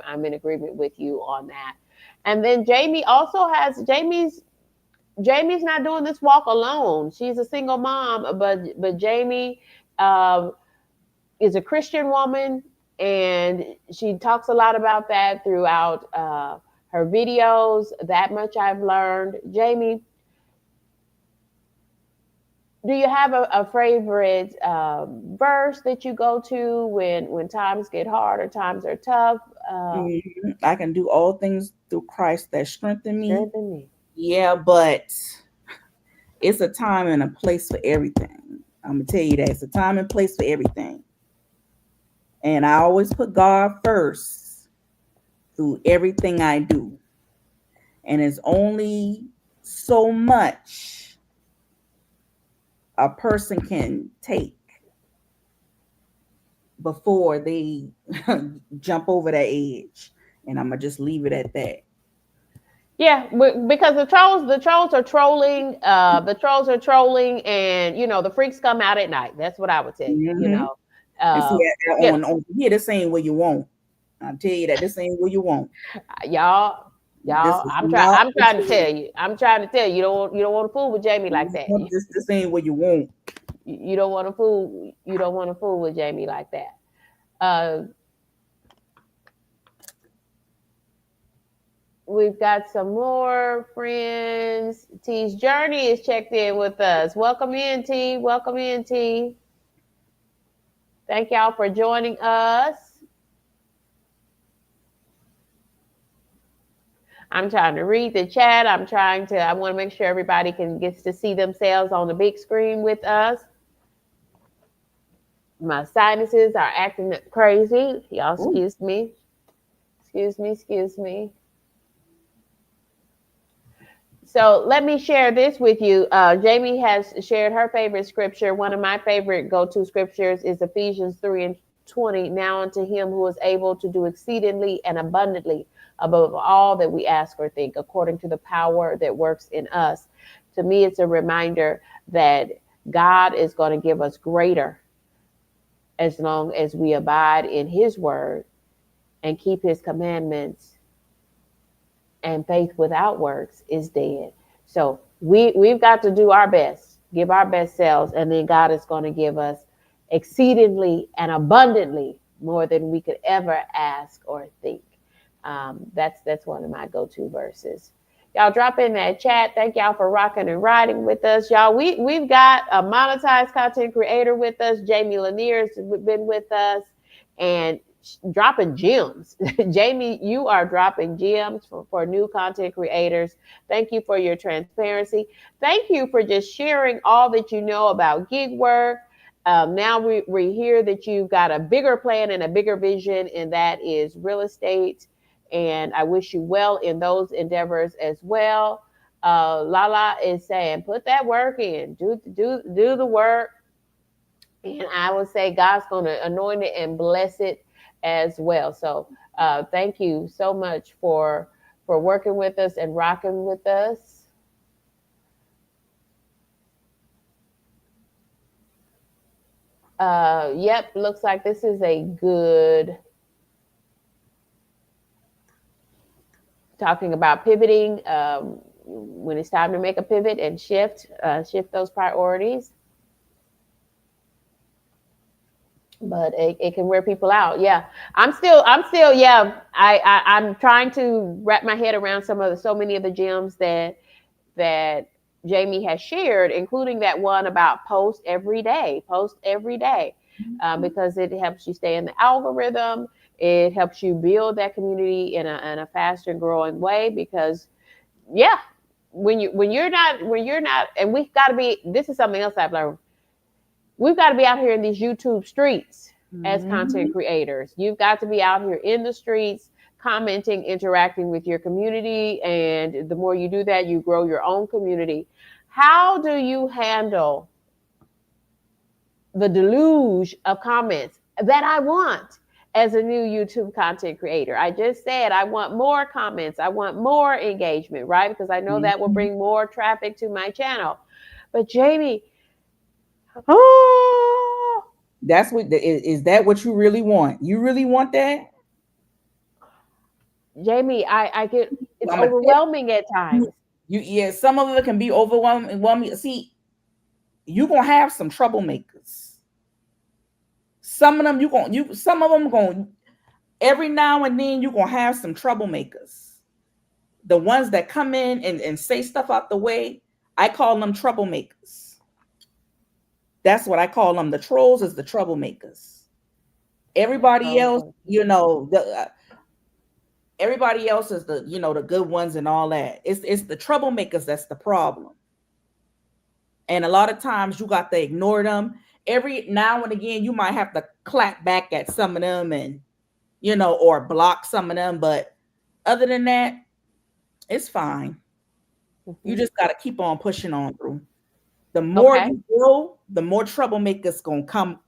A: I'm in agreement with you on that. And then Jamie's not doing this walk alone. She's a single mom, but Jamie um, is a Christian woman, and she talks a lot about that throughout her videos. That much I've learned. Jamie, Do you have a favorite verse that you go to when times get hard or times are tough?
B: I can do all things through Christ that strengthen me.
A: Strengthen me.
B: Yeah, but it's a time and a place for everything. I'm gonna tell you that it's a time and place for everything. And I always put God first through everything I do. And it's only so much a person can take before they jump over that edge. And I'm gonna just leave it at that.
A: Yeah, because the trolls are trolling. The trolls are trolling, and the freaks come out at night. That's what I would tell you.
B: Hmm. And see,
A: Uh, yeah,
B: on here, this ain't what you want. I'll tell you that this ain't what you want.
A: y'all,
B: This
A: y'all.
B: is
A: I'm trying.
B: not
A: I'm
B: what
A: trying to
B: you
A: tell you. I'm trying to tell you. You don't want to fool with Jamie like that.
B: want. This ain't what you want.
A: You don't want to fool. You don't want to fool with Jamie like that. Uh, we've got some more friends. T's Journey is checked in with us. Welcome in, T. Welcome in, T. Thank y'all for joining us. I'm trying to read the chat. I want to make sure everybody can gets to see themselves on the big screen with us. My sinuses are acting crazy. Y'all
B: Ooh.
A: excuse me. Excuse me, excuse me. So let me share this with you. Jamie has shared her favorite scripture. One of my favorite go-to scriptures is Ephesians 3 and 20. Now unto him who is able to do exceedingly and abundantly above all that we ask or think, according to the power that works in us. To me, it's a reminder that God is going to give us greater as long as we abide in his word and keep his commandments, and faith without works is dead. So we've got to do our best, give our best selves, and then God is going to give us exceedingly and abundantly more than we could ever ask or think. That's one of my go-to verses. Y'all drop in that chat. Thank y'all for rocking and riding with us, y'all. We've got a monetized content creator with us. Jamie Lanier has been with us, and dropping gems. Jamie, you are dropping gems for new content creators. Thank you for your transparency. Thank you for just sharing all that you know about gig work. Now we hear that you've got a bigger plan and a bigger vision, and that is real estate. And I wish you well in those endeavors as well. Lala is saying, put that work in, do the work, and I would say God's going to anoint it and bless it as well. So thank you so much for working with us and rocking with us. Yep, looks like this is a good talking about pivoting when it's time to make a pivot and shift those priorities. But it can wear people out. Yeah, I'm still, yeah. I'm trying to wrap my head around so many of the gems that Jamie has shared, including that one about post every day, because it helps you stay in the algorithm. It helps you build that community in a faster growing way. Because yeah, when you're not, and we've got to be. This is something else I've learned. We've got to be out here in these YouTube streets as content
B: Hmm.
A: creators. You've got to be out here in the streets, commenting, interacting with your community. And the more you do that, you grow your own community. How do you handle the deluge of comments that I want as a new YouTube content creator? I just said I want more comments, I want more engagement, right? Because I know that will
B: Hmm.
A: bring more traffic to my channel. But Jamie, oh,
B: That's what is that what you really want? You really want that?
A: Jamie, I get it's
B: I'm gonna tell
A: overwhelming at
B: you,
A: times.
B: yeah, some of it can be overwhelming. See, you're gonna have some troublemakers. Some of them some of them going every now and then you're gonna have some troublemakers. The ones that come in and say stuff out the way, I call them troublemakers. That's what I call them. The trolls is the troublemakers. Everybody else,
A: Okay.
B: everybody else is the the good ones and all that. It's the troublemakers that's the problem. And a lot of times you got to ignore them. Every now and again, you might have to clap back at some of them and or block some of them. But other than that, it's fine. You
A: Hmm.
B: just got to keep on pushing on through. The more
A: Okay.
B: you grow, the more troublemakers gonna come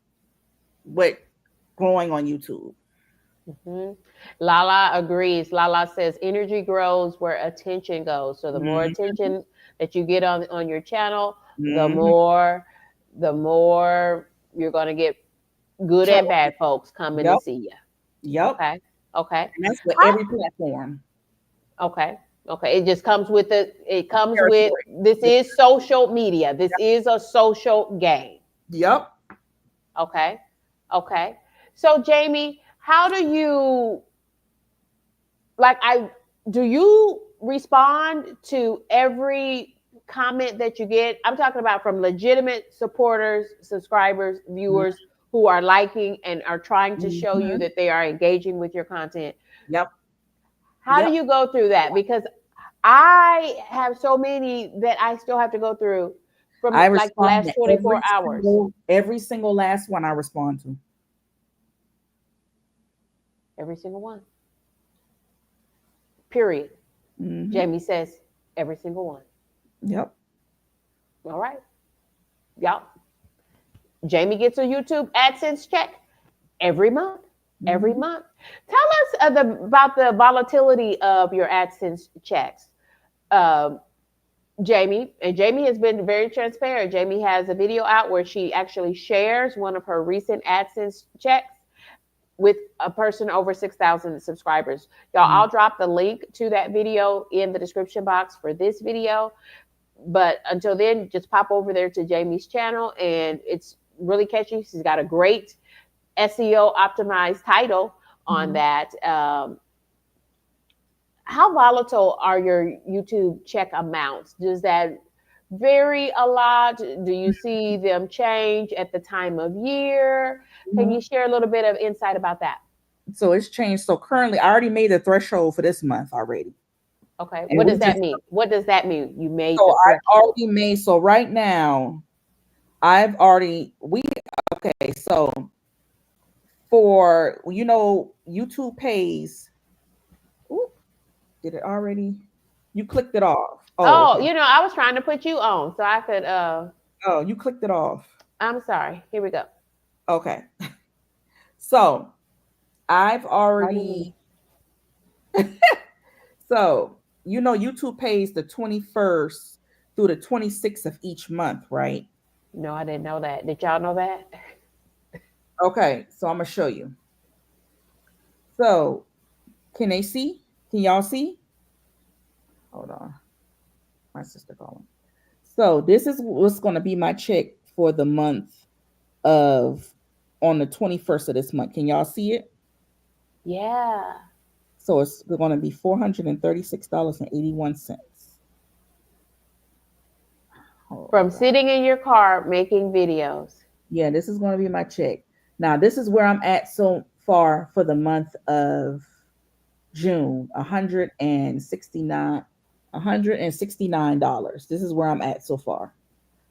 B: with growing on YouTube.
A: Hmm. Lala agrees. Lala says energy grows where attention goes. So the more
B: Hmm.
A: attention that you get on your channel, the
B: Hmm.
A: more the more you're going to get good and
B: Trouble.
A: bad folks coming to
B: Yep.
A: see you.
B: Yep.
A: Okay. Okay.
B: And that's with
A: How,
B: every platform.
A: okay. Okay. It just comes with it comes with
B: Territory.
A: this is social media. This is a social game.
B: Yep.
A: Okay. Okay. So Jamie, how do you like I do you respond to every comment that you get? I'm talking about from legitimate supporters, subscribers,
B: Mhm.
A: viewers who are liking and are trying to show you
B: Mhm.
A: that they are engaging with your content.
B: Yep.
A: How do
B: Yep.
A: you go through that? Because I have so many that I still have to go through from
B: I
A: like the
B: respond
A: last
B: to
A: 24 hours.
B: every single last one I respond to.
A: Every single one. Period.
B: Hmm.
A: Jamie says every single one.
B: Yep.
A: All right. Y'all. Jamie gets a YouTube AdSense check every month. Every
B: Hmm.
A: month. Tell us about the volatility of your AdSense checks, um, Jamie. And Jamie has been very transparent. Jamie has a video out where she actually shares one of her recent AdSense checks with a person over 6,000 subscribers. Y'all, I'll drop the link to that video in the description box for this video. But until then, just pop over there to Jamie's channel, and it's really catchy. She's got a great SEO optimized title on
B: Hmm.
A: that. How volatile are your YouTube check amounts? Does that vary a lot? Do you see them change at the time of year? Can you
B: Hmm.
A: share a little bit of insight about that?
B: So it's changed. So currently, I already made the threshold for this month already,
A: Okay,
B: and
A: what
B: we
A: does that
B: just
A: mean? What does that mean? You made
B: so
A: the
B: I've
A: threshold.
B: already made. So right now, I've already we okay. So for YouTube pays. Ooh, did it already? You clicked it off. Oh,
A: Oh,
B: okay.
A: I was trying to put you on so I could.
B: Oh, you clicked it off.
A: I'm sorry. Here we go.
B: Okay. So I've
A: Pardon me.
B: already so YouTube pays the 21st through the 26th of each month, right?
A: No, I didn't know that. Did y'all know that?
B: Okay, so I'm gonna show you. So can they see? Can y'all see? Hold on, my sister calling. So this is what's gonna be my check for the month of on the 21st of this month. Can y'all see it?
A: Yeah.
B: So it's gonna be $436.81.
A: From
B: Hold on.
A: sitting in your car making videos.
B: Yeah, this is going to be my check. Now, this is where I'm at so far for the month of June, 169 $169. This is where I'm at so far.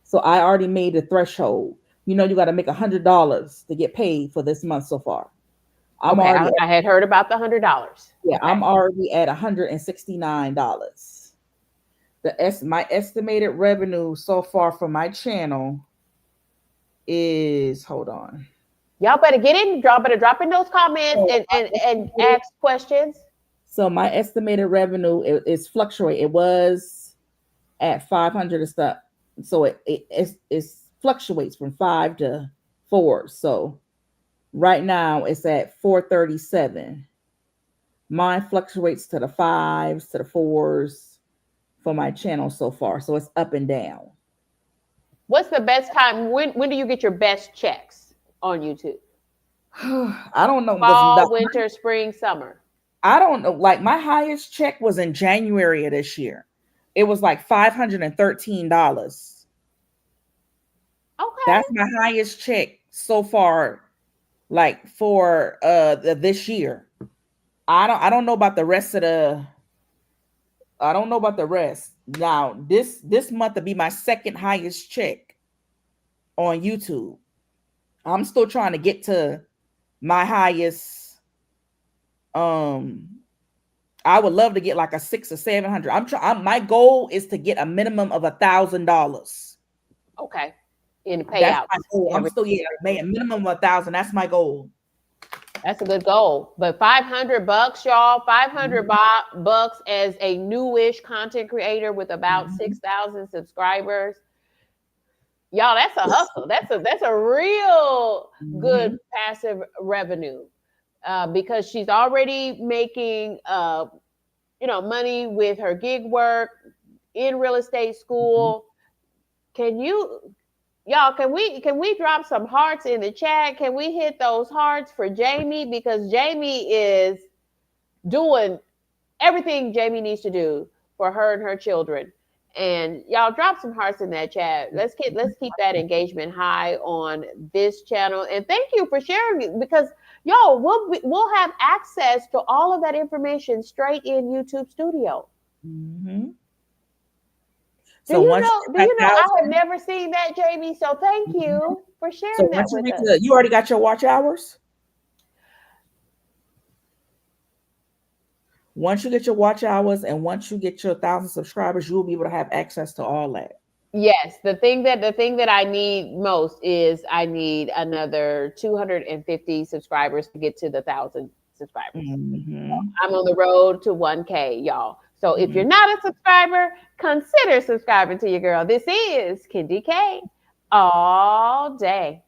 B: So I already made the threshold. You got to make $100 to get paid for this month so far. I'm
A: Okay,
B: already at,
A: I had heard about the $100.
B: yeah,
A: Okay.
B: I'm already at $169. My estimated revenue so far for my channel is, hold on.
A: Y'all better get in. Y'all better drop in those comments
B: So
A: and ask questions.
B: my estimated revenue is fluctuate. It was at 500 and stuff. So it's fluctuates from 5 to 4. So right now it's at 437. Mine fluctuates to the fives, to the fours for my channel so far. So it's up and down.
A: What's the best time? When do you get your best checks on YouTube?
B: I don't know because
A: Fall, winter, spring, summer.
B: I don't know. Like my highest check was in January of this year. It was like $513.
A: Okay.
B: That's my highest check so far, like for this year. I don't know about the rest of the I don't know about the rest. Now, this month will be my second highest check on YouTube. I'm still trying to get to my highest. um I would love to get like a 6 or 700. My goal is to get a minimum of $1,000.
A: Okay. In
B: That's my
A: payouts
B: goal. I'm
A: every
B: still, yeah, a minimum of 1,000. That's my goal.
A: That's a good goal. But $500, y'all, 500
B: Mhm,
A: bucks as a newish content creator with about
B: mhm,
A: 6,000 subscribers. Y'all, that's a hustle. That's a real good
B: mhm,
A: passive revenue. Because she's already making money with her gig work in real estate
B: mhm.
A: school. Can you Y'all, can we drop some hearts in the chat? Can we hit those hearts for Jamie? Because Jamie is doing everything Jamie needs to do for her and her children. And y'all drop some hearts in that chat. Let's keep that engagement high on this channel. And thank you for sharing it because y'all we'll have access to all of that information straight in YouTube Studio.
B: Mhm.
A: Do
B: So
A: you
B: once you
A: know? Do
B: get
A: you know?
B: that
A: I have
B: thousand,
A: never seen that, Jamie. So thank
B: mhm.
A: you for
B: So
A: sharing that
B: once you
A: with
B: reach
A: us.
B: you already got your watch hours. Once you get your watch hours and once you get your 1,000 subscribers, you will be able to have access to all that.
A: Yes, the thing that I need most is I need another 250 subscribers to get to the 1,000 subscribers.
B: Mhm,
A: I'm on the road to 1K, y'all. So if you're
B: mhm.
A: not a subscriber, consider subscribing to your girl. This is Kendi K all day.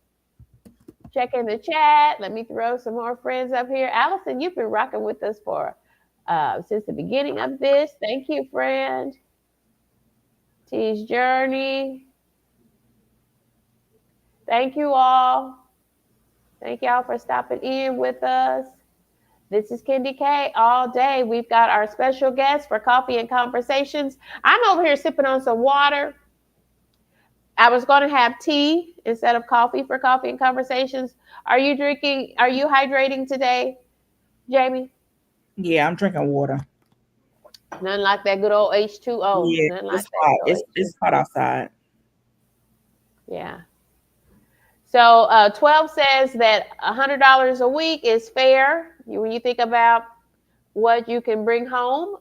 A: Check in the chat. Let me throw some more friends up here. Allison, you've been rocking with us for since the beginning of this. Thank you, friend. T's Journey. Thank you all. Thank y'all for stopping in with us. This is Kendi K all day. We've got our special guest for coffee and conversations. I'm over here sipping on some water. I was going to have tea instead of coffee for coffee and conversations. Are you hydrating today, Jamie?
B: Yeah, I'm drinking water.
A: Nothing like that good old H2O.
B: Yeah,
A: Nothing like
B: it's
A: that
B: hot.
A: good old
B: It's hot
A: H2O.
B: outside.
A: Yeah. So 12 says that $100 a week is fair when you think about what you can bring home.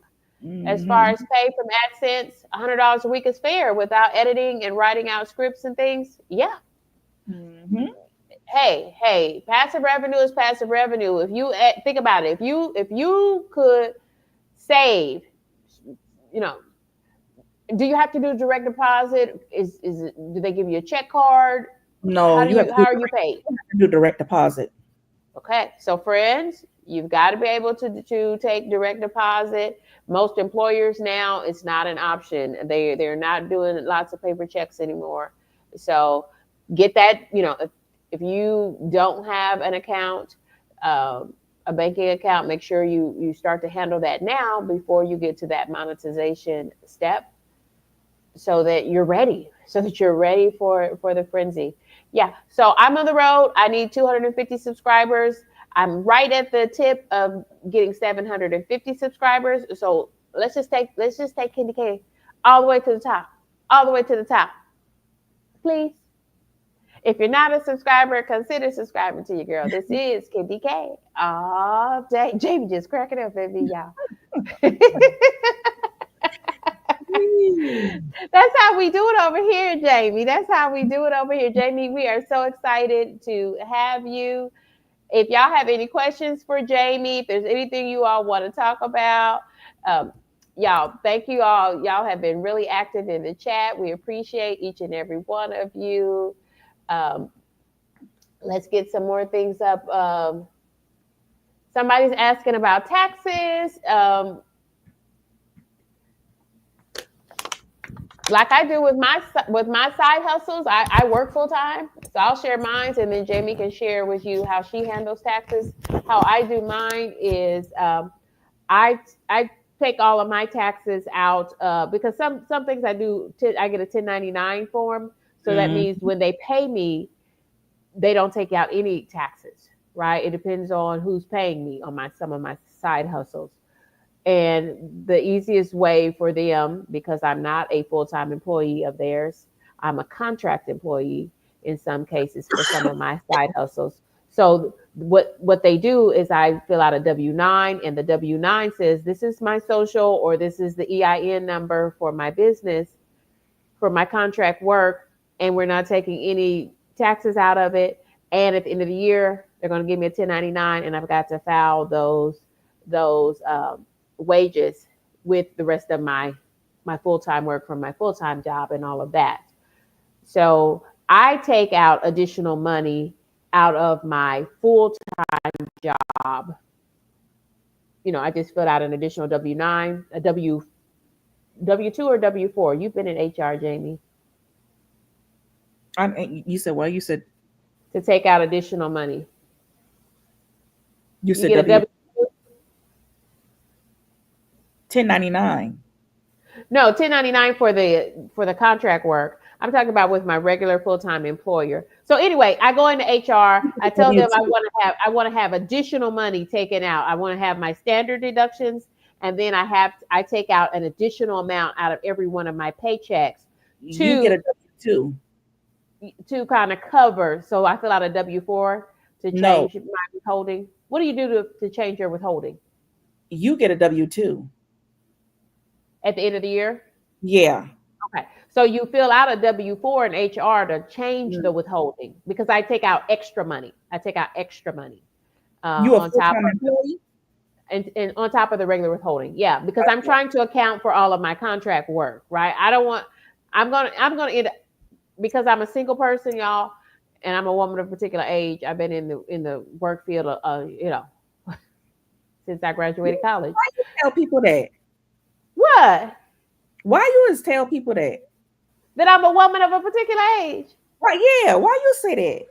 A: As far as
B: Mhm,
A: pay from AdSense, $100 a week is fair without editing and writing out scripts and things. Yeah.
B: mhm.
A: Hey, passive revenue is passive revenue. If you think about it, if you could save, you know, do you have to do direct deposit? Do they give you a check card?
B: No, you have to
A: How are you paid?
B: do direct deposit.
A: Okay, so friends, you've got to be able to take direct deposit. Most employers now, it's not an option. They're not doing lots of paper checks anymore. So get that. If you don't have an account, a banking account, make sure you start to handle that now before you get to that monetization step so that you're ready, for the frenzy. Yeah, so I'm on the road. I need 250 subscribers. I'm right at the tip of getting 750 subscribers. So let's just take Kendi K all the way to the top, all the way to the top, please. If you're not a subscriber, consider subscribing to your girl. This is Kendi K all day. Jamie just cracking up at me, y'all.
B: Mm.
A: That's how we do it over here, Jamie. That's how we do it over here, Jamie. We are so excited to have you. If y'all have any questions for Jamie, if there's anything you all want to talk about, um, y'all, thank you all. Y'all have been really active in the chat. We appreciate each and every one of you. Um, let's get some more things up. Somebody's asking about taxes. Like I do with my side hustles, I work full time, so I'll share mine, and then Jamie can share with you how she handles taxes. How I do mine is I take all of my taxes out because some things I do. I get a 1099 form, So that means when they pay me, they don't take out any taxes, right? It depends on who's paying me on my some of my side hustles. And the easiest way for them, because I'm not a full time employee of theirs, I'm a contract employee in some cases for some of my side hustles. So what they do is I fill out a W-9, and the W-9 says this is my social, or this is the EIN number for my business for my contract work, and we're not taking any taxes out of it. And at the end of the year, they're going to give me a 1099, and I've got to file those wages with the rest of my full time work from my full time job and all of that. So I take out additional money out of my full job. I just filled out an additional W-9, a W-2 or W-4. You've been in HR, Jamie,
B: You said what?
A: to take out additional money.
B: You
A: You
B: said
A: get a
B: W
A: W.
B: 1099.
A: No, 1099 for the contract work. I'm talking about with my regular full-time employer. So anyway, I go into HR. I tell
B: W
A: them
B: two.
A: I want to have additional money taken out. I want to have my standard deductions, and then I take out an additional amount out of every one of my paychecks
B: You get
A: to
B: a W-2.
A: kind of cover. So I fill out a W-4 to
B: No,
A: change my withholding. What do you do to change your withholding
B: you get a W-2.
A: at the end of the year?
B: Yeah.
A: Okay. So you fill out a W-4 in HR to change the
B: Mm.
A: withholding because I take out extra money. I take out extra money
B: You a
A: on
B: full
A: top
B: time
A: of
B: employee?
A: and on top of the regular withholding. Yeah, because I'm
B: Okay.
A: trying to account for all of my contract work, right? I don't want I'm gonna end because I'm a single person, y'all, and I'm a woman of a particular age. I've been in the work field, since I graduated college.
B: Why you tell people that?
A: What?
B: Why you always tell people that?
A: That I'm a woman of a particular age.
B: Why? Yeah. Why you say that?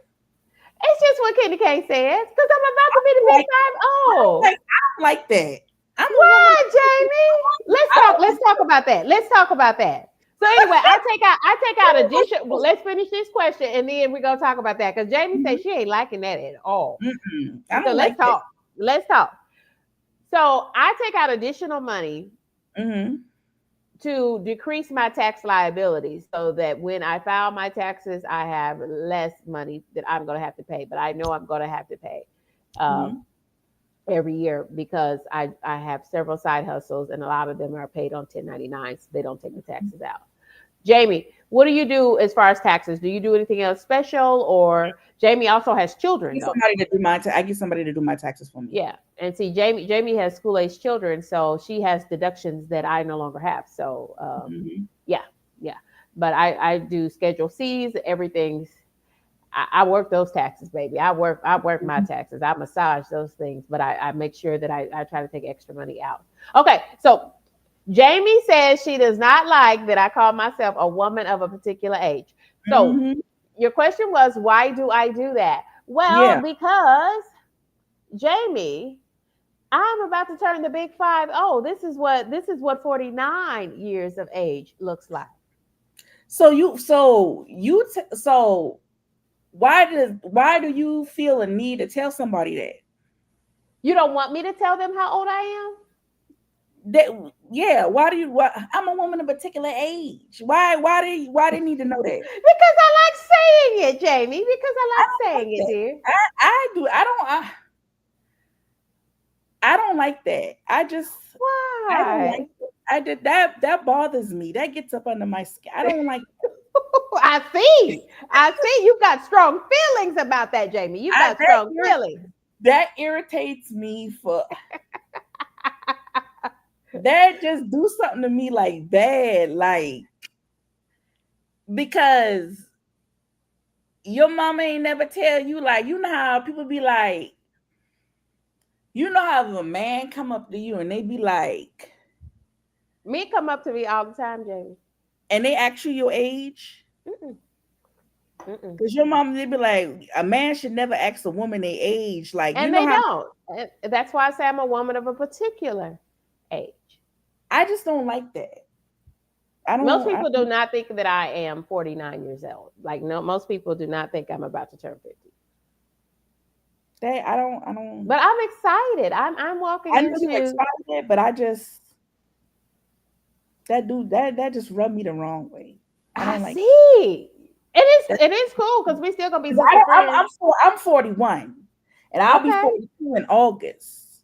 A: It's just what Kenny K says because I'm about to be the big
B: Like,
A: five
B: I don't
A: oh.
B: like. I don't like that. I'm a woman.
A: What, Jamie? Let's
B: I
A: talk.
B: don't
A: Let's
B: like.
A: talk about that. Let's talk about that. So anyway, I take out addition. Well, let's finish this question and then we're gonna talk about that because Jamie says she ain't liking that at all.
B: I
A: So
B: don't
A: let's
B: like that.
A: talk. Let's talk. So I take out additional money
B: Mm-hmm.
A: to decrease my tax liability so that when I file my taxes, I have less money that I'm going to have to pay. But I know I'm going to have to pay um,
B: Mm-hmm.
A: every year because I have several side hustles and a lot of them are paid on 1099s. They don't take the taxes out. Jamie, what do you do as far as taxes? Do you do anything else special? Or Jamie also has children,
B: Get
A: though.
B: somebody to do my. I get somebody to do my taxes for me.
A: Yeah, and see, Jamie has school age children, so she has deductions that I no longer have. So
B: Mm-hmm.
A: yeah, yeah. But I do Schedule C's. Everything's I work those taxes, baby. I work my taxes. I massage those things, but I make sure that I try to take extra money out. Okay, so Jamie says she does not like that I call myself a woman of a particular age. So
B: Mm-hmm.
A: your question was, why do I do that? Well,
B: Yeah.
A: because Jamie, I'm about to turn the big 5-0. This is what 49 years of age looks like.
B: So why do you feel a need to tell somebody that?
A: You don't want me to tell them how old I am?
B: That yeah, why do you why, I'm a woman of a particular age. Why they need to know that?
A: Because I like saying it, Jamie. Because I
B: I
A: like
B: don't like
A: saying it,
B: that.
A: dear.
B: I do. I don't like that. I don't like
A: Why?
B: it. I did that bothers me. That gets up under my skin. I don't like
A: I see. I see. You've got strong feelings about that, Jamie. You've
B: I
A: got strong feelings.
B: that irritates me for that just do something to me like bad, like because your mama ain't never tell you, like, you know how people be like, you know how if a man come up to you and they be like,
A: Me come up to me all the time, Jamie.
B: and they ask you your age.
A: Mm-mm, mm-mm.
B: Cause your mom, they be like, a man should never ask a woman their age. Like, you
A: And
B: know
A: they
B: how
A: don't. And that's why I say I'm a woman of a particular age.
B: I just don't like that. I
A: Most
B: don't. I
A: people do
B: don't.
A: not think that I am 49 years old. Like, no, most people do not think I'm about to turn 50.
B: They. I don't. I don't.
A: But I'm excited. I'm walking
B: I know you're
A: into.
B: excited, but I just that dude that just rubbed me the wrong way. I
A: I
B: don't like
A: see.
B: that.
A: It is cool because we still gonna be
B: 'Cause
A: sister friends.
B: I'm 41, and I'll be
A: Okay.
B: 42 in August.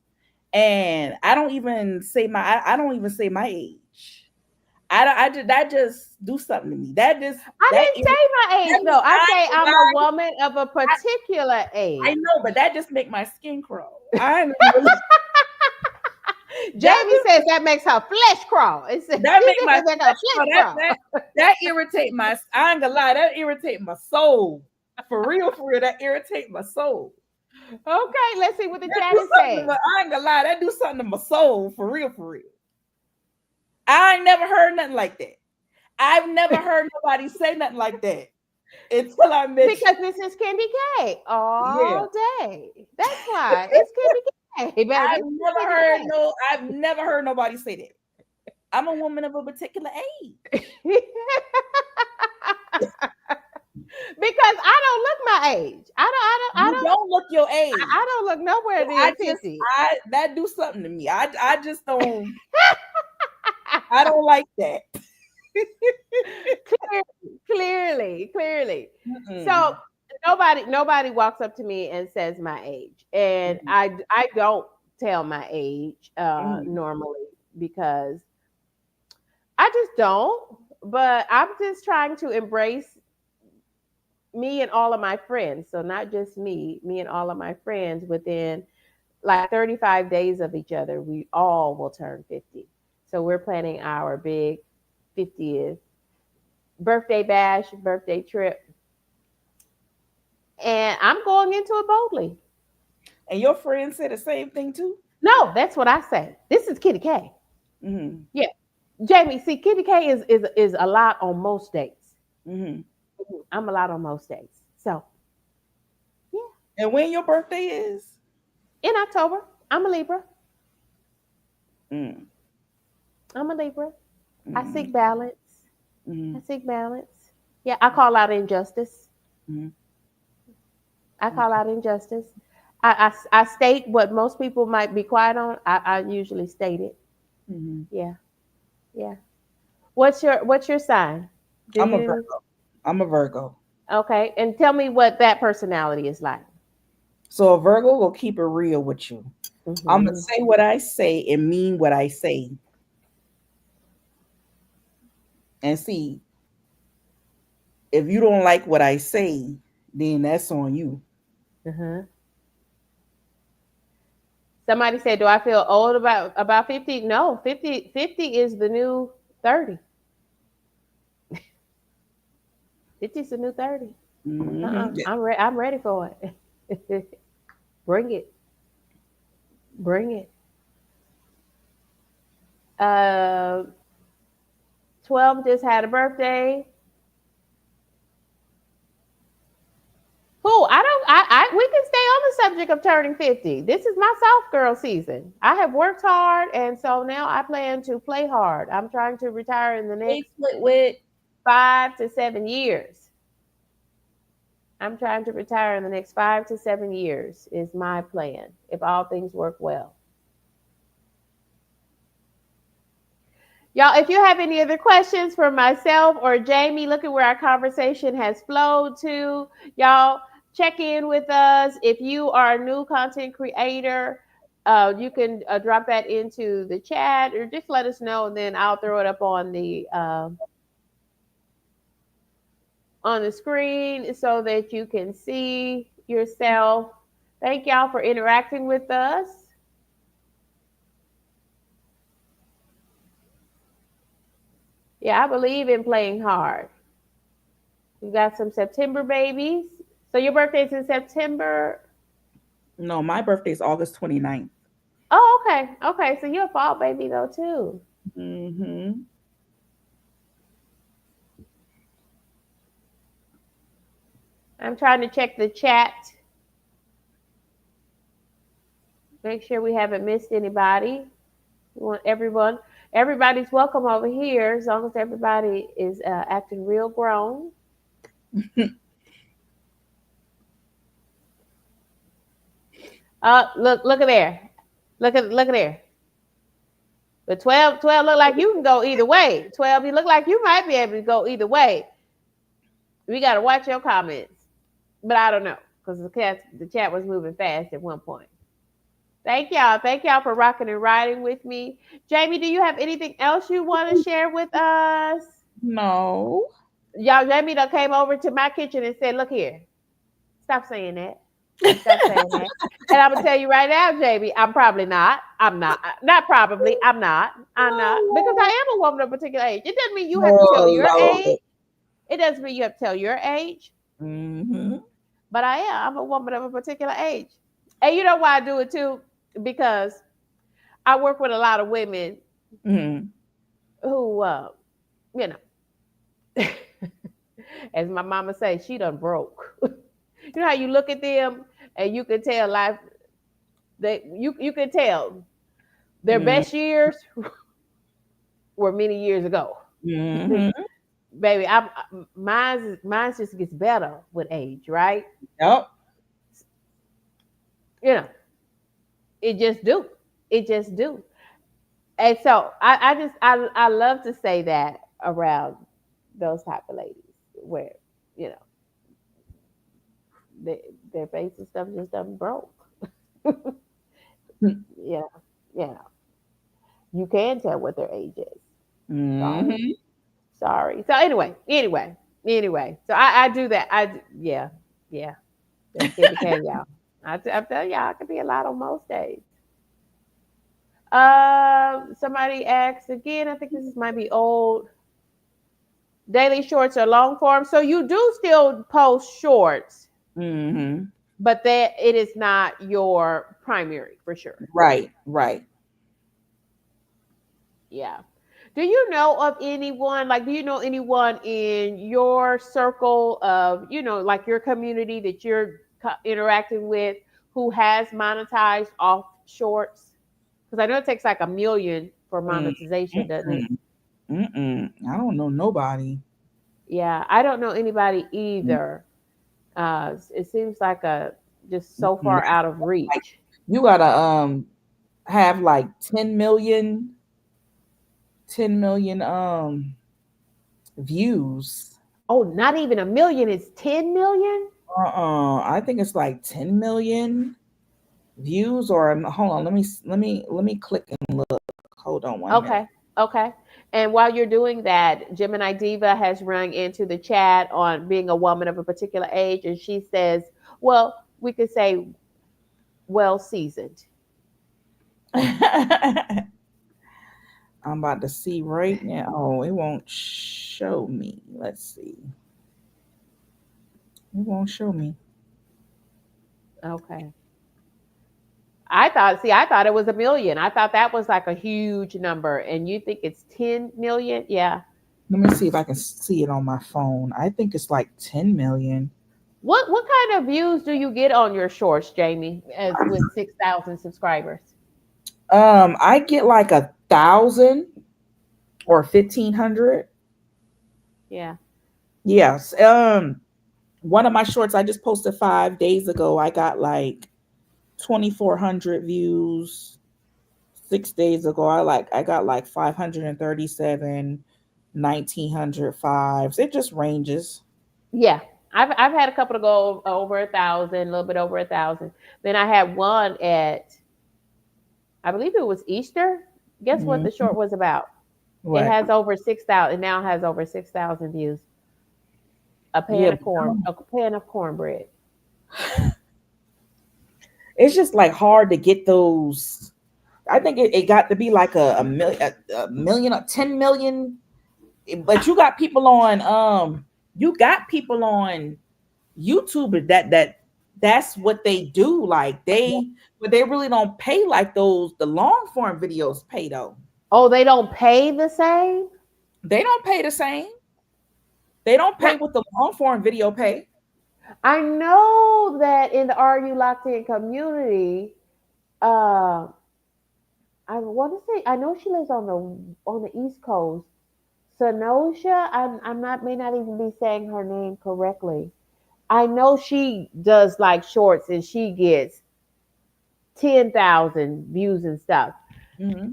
B: And I don't even say my age. I don't. I just that just do something to me.
A: I
B: That
A: didn't
B: irri-
A: say my age
B: that
A: though.
B: make
A: I
B: I ain't
A: say
B: gonna
A: I'm a
B: lie.
A: woman of a particular
B: I
A: age.
B: know, but that just make my skin crawl. I ain't really that
A: Jamie
B: just
A: says that makes her flesh crawl. It says
B: that
A: she
B: make my
A: says it make her
B: flesh crawl.
A: flesh crawl.
B: That irritate my. I ain't gonna lie. That irritate my soul. For real, for real. That irritate my soul.
A: Okay, let's see what the
B: That
A: chat
B: do
A: is
B: something to
A: saying.
B: my. I ain't gonna lie. That do something to my soul. For real, for real. I ain't never heard nothing like that. I've never heard nobody say nothing like that until I met
A: Because this is Candy K
B: you. Yeah.
A: all day. That's why it's Candy K, baby. It's Candy
B: I've never heard nobody say that. I'm a woman of a particular age.
A: K. Because I don't look my age.
B: You don't look your
A: I
B: age.
A: don't look nowhere
B: But I
A: near
B: just
A: 50.
B: I that do something to me. I just don't I don't like that.
A: Clearly. So
B: Mm-mm.
A: nobody walks up to me and says my age, and
B: Mhm.
A: I don't tell my age
B: Mhm.
A: normally because I just don't. But I'm just trying to embrace me and all of my friends. So not just me and all of my friends within like 35 days of each other, we all will turn 50. So we're planning our big 50th birthday bash, birthday trip, and I'm going into it boldly.
B: And your friend said the same thing too?
A: No, that's what I say. This is Kitty K.
B: Mhm.
A: Yeah, Jamie. See, Kitty K is a lot on most days.
B: Mhm.
A: I'm a lot on most days. So yeah,
B: And when your birthday is?
A: in October, I'm a Libra.
B: Mm.
A: I'm a Libra. I
B: Mhm.
A: seek balance. I
B: Mhm.
A: seek balance. Yeah, I call out injustice.
B: Mhm.
A: I call
B: Okay.
A: out injustice. I state what most people might be quiet on. I usually state it.
B: Mhm.
A: Yeah, yeah. What's your sign? Do
B: I'm a
A: you
B: Virgo. I'm a Virgo.
A: okay? And tell me what that personality is like.
B: So a Virgo will keep it real with you. I'm gonna
A: Hmm.
B: say what I say and mean what I say. And see, if you don't like what I say, then that's on you.
A: Uh-huh. Somebody said, "Do I feel old about 50?" No, 50 is the new 30. 50 is the new 30.
B: Hmm.
A: I'm ready for it. Bring it. Bring it. Uh 12 just had a birthday. Who? I don't we can stay on the subject of turning 50. This is my soft girl season. I have worked hard and so now I plan to play hard. I'm trying to retire in the
B: Hey,
A: next
B: Flitwick.
A: 5 to 7 years. I'm trying to retire in the next 5 to 7 years is my plan if all things work well. Y'all, if you have any other questions for myself or Jamie, look at where our conversation has flowed to. Y'all, check in with us. If you are a new content creator, you can drop that into the chat or just let us know, and then I'll throw it up on the screen so that you can see yourself. Thank y'all for interacting with us. Yeah, I believe in playing hard. We got some September babies. So your birthday's in September.
B: No, my birthday is August 29th.
A: Oh, okay. Okay. So you're a fall baby though too.
B: Hmm.
A: I'm trying to check the chat. Make sure we haven't missed anybody. We want everyone. Everybody's welcome over here as long as everybody is acting real grown. Look at there. Look at there. But 12 look like you can go either way. 12, you look like you might be able to go either way. We got to watch your comments. But I don't know because the chat was moving fast at one point. Thank y'all. Thank y'all for rocking and riding with me. Jamie, do you have anything else you want to share with us?
B: No.
A: Y'all, Jamie done came over to my kitchen and said, look here, stop saying that. Stop saying that. And I'm gonna tell you right now, Jamie, I'm probably not. I'm not. Not probably. I'm not. I'm not. Because I am a woman of a particular age. It doesn't mean you have to tell
B: Oh
A: your age.
B: Lord.
A: It doesn't mean you have to tell your age.
B: Mm-hmm.
A: But I am. I'm a woman of a particular age. And you know why I do it too? Because I work with a lot of women
B: Mm-hmm.
A: who, you know, as my mama say, she done broke. You know how you look at them and you can tell life that you can tell their best years were many years ago.
B: Mm-hmm.
A: Baby, mine's just gets better with age, right?
B: Yep.
A: You know, it just do. It just do. And so I love to say that around those type of ladies where, you know, they, their face and stuff just done broke. Yeah, yeah. You can tell what their age is. Sorry.
B: Mm-hmm.
A: Sorry. So anyway. So I do that. Yeah, yeah. That's Candy K, y'all. I'm telling y'all, I could be a lot on most days. Somebody asked again. I think this might be old. Daily shorts or long form. So you do still post shorts,
B: Mm-hmm.
A: but that it is not your primary for sure.
B: Right, right.
A: Yeah. Do you know of anyone, like, do you know anyone in your circle of, like your community that you're interacting with who has monetized off shorts? Because I know it takes like 1 million for
B: Mm,
A: monetization, doesn't it?
B: mm-mm, mm-mm. I don't know nobody.
A: Yeah, I don't know anybody
B: Mm,
A: either. It seems like a just so
B: mm-mm.
A: far out of
B: Like
A: reach.
B: you gotta have like 10 million views.
A: Oh, not even 1 million. It's 10 million.
B: I think it's like 10 million views or hold on, let me click and look. Hold on one minute.
A: Okay. Okay. And while you're doing that, Gemini Diva has rung into the chat on being a woman of a particular age. And she says, well, we could say well seasoned.
B: I'm about to see right now. Oh, it won't show me. Let's see. It won't show me.
A: Okay. I thought it was 1 million. I thought that was like a huge number. And you think it's 10 million? Yeah.
B: Let me see if I can see it on my phone. I think it's like 10 million.
A: What kind of views do you get on your shorts, Jamie, as with 6,000 subscribers?
B: I get like 1,000 or 1,500.
A: Yeah.
B: Yes. One of my shorts I just posted 5 days ago. I got like 2,400 views. 6 days ago, I got like 537, 1,905. It just ranges.
A: Yeah, I've had a couple to go over 1,000, a little bit over 1,000. Then I had one at, I believe it was Easter. Guess what
B: Mm,
A: the short was about? It
B: what?
A: has over 6,000. It now has over 6,000 views.
B: Yeah,
A: A pan of cornbread.
B: it's just like hard to get those. I think it got to be like a million or 10 million. But you got people on YouTube that's what they do. Like but they really don't pay like the long form videos pay though.
A: Oh, they don't pay the same.
B: They don't pay the same. They don't
A: Now,
B: pay what the long form video pay.
A: I know that in the Are You Locked In community, uh, I want to say I know she lives on the East Coast. Sanosha, I'm not may not even be saying her name correctly. I know she does like shorts and she gets 10,000 views and stuff.
B: Hmm.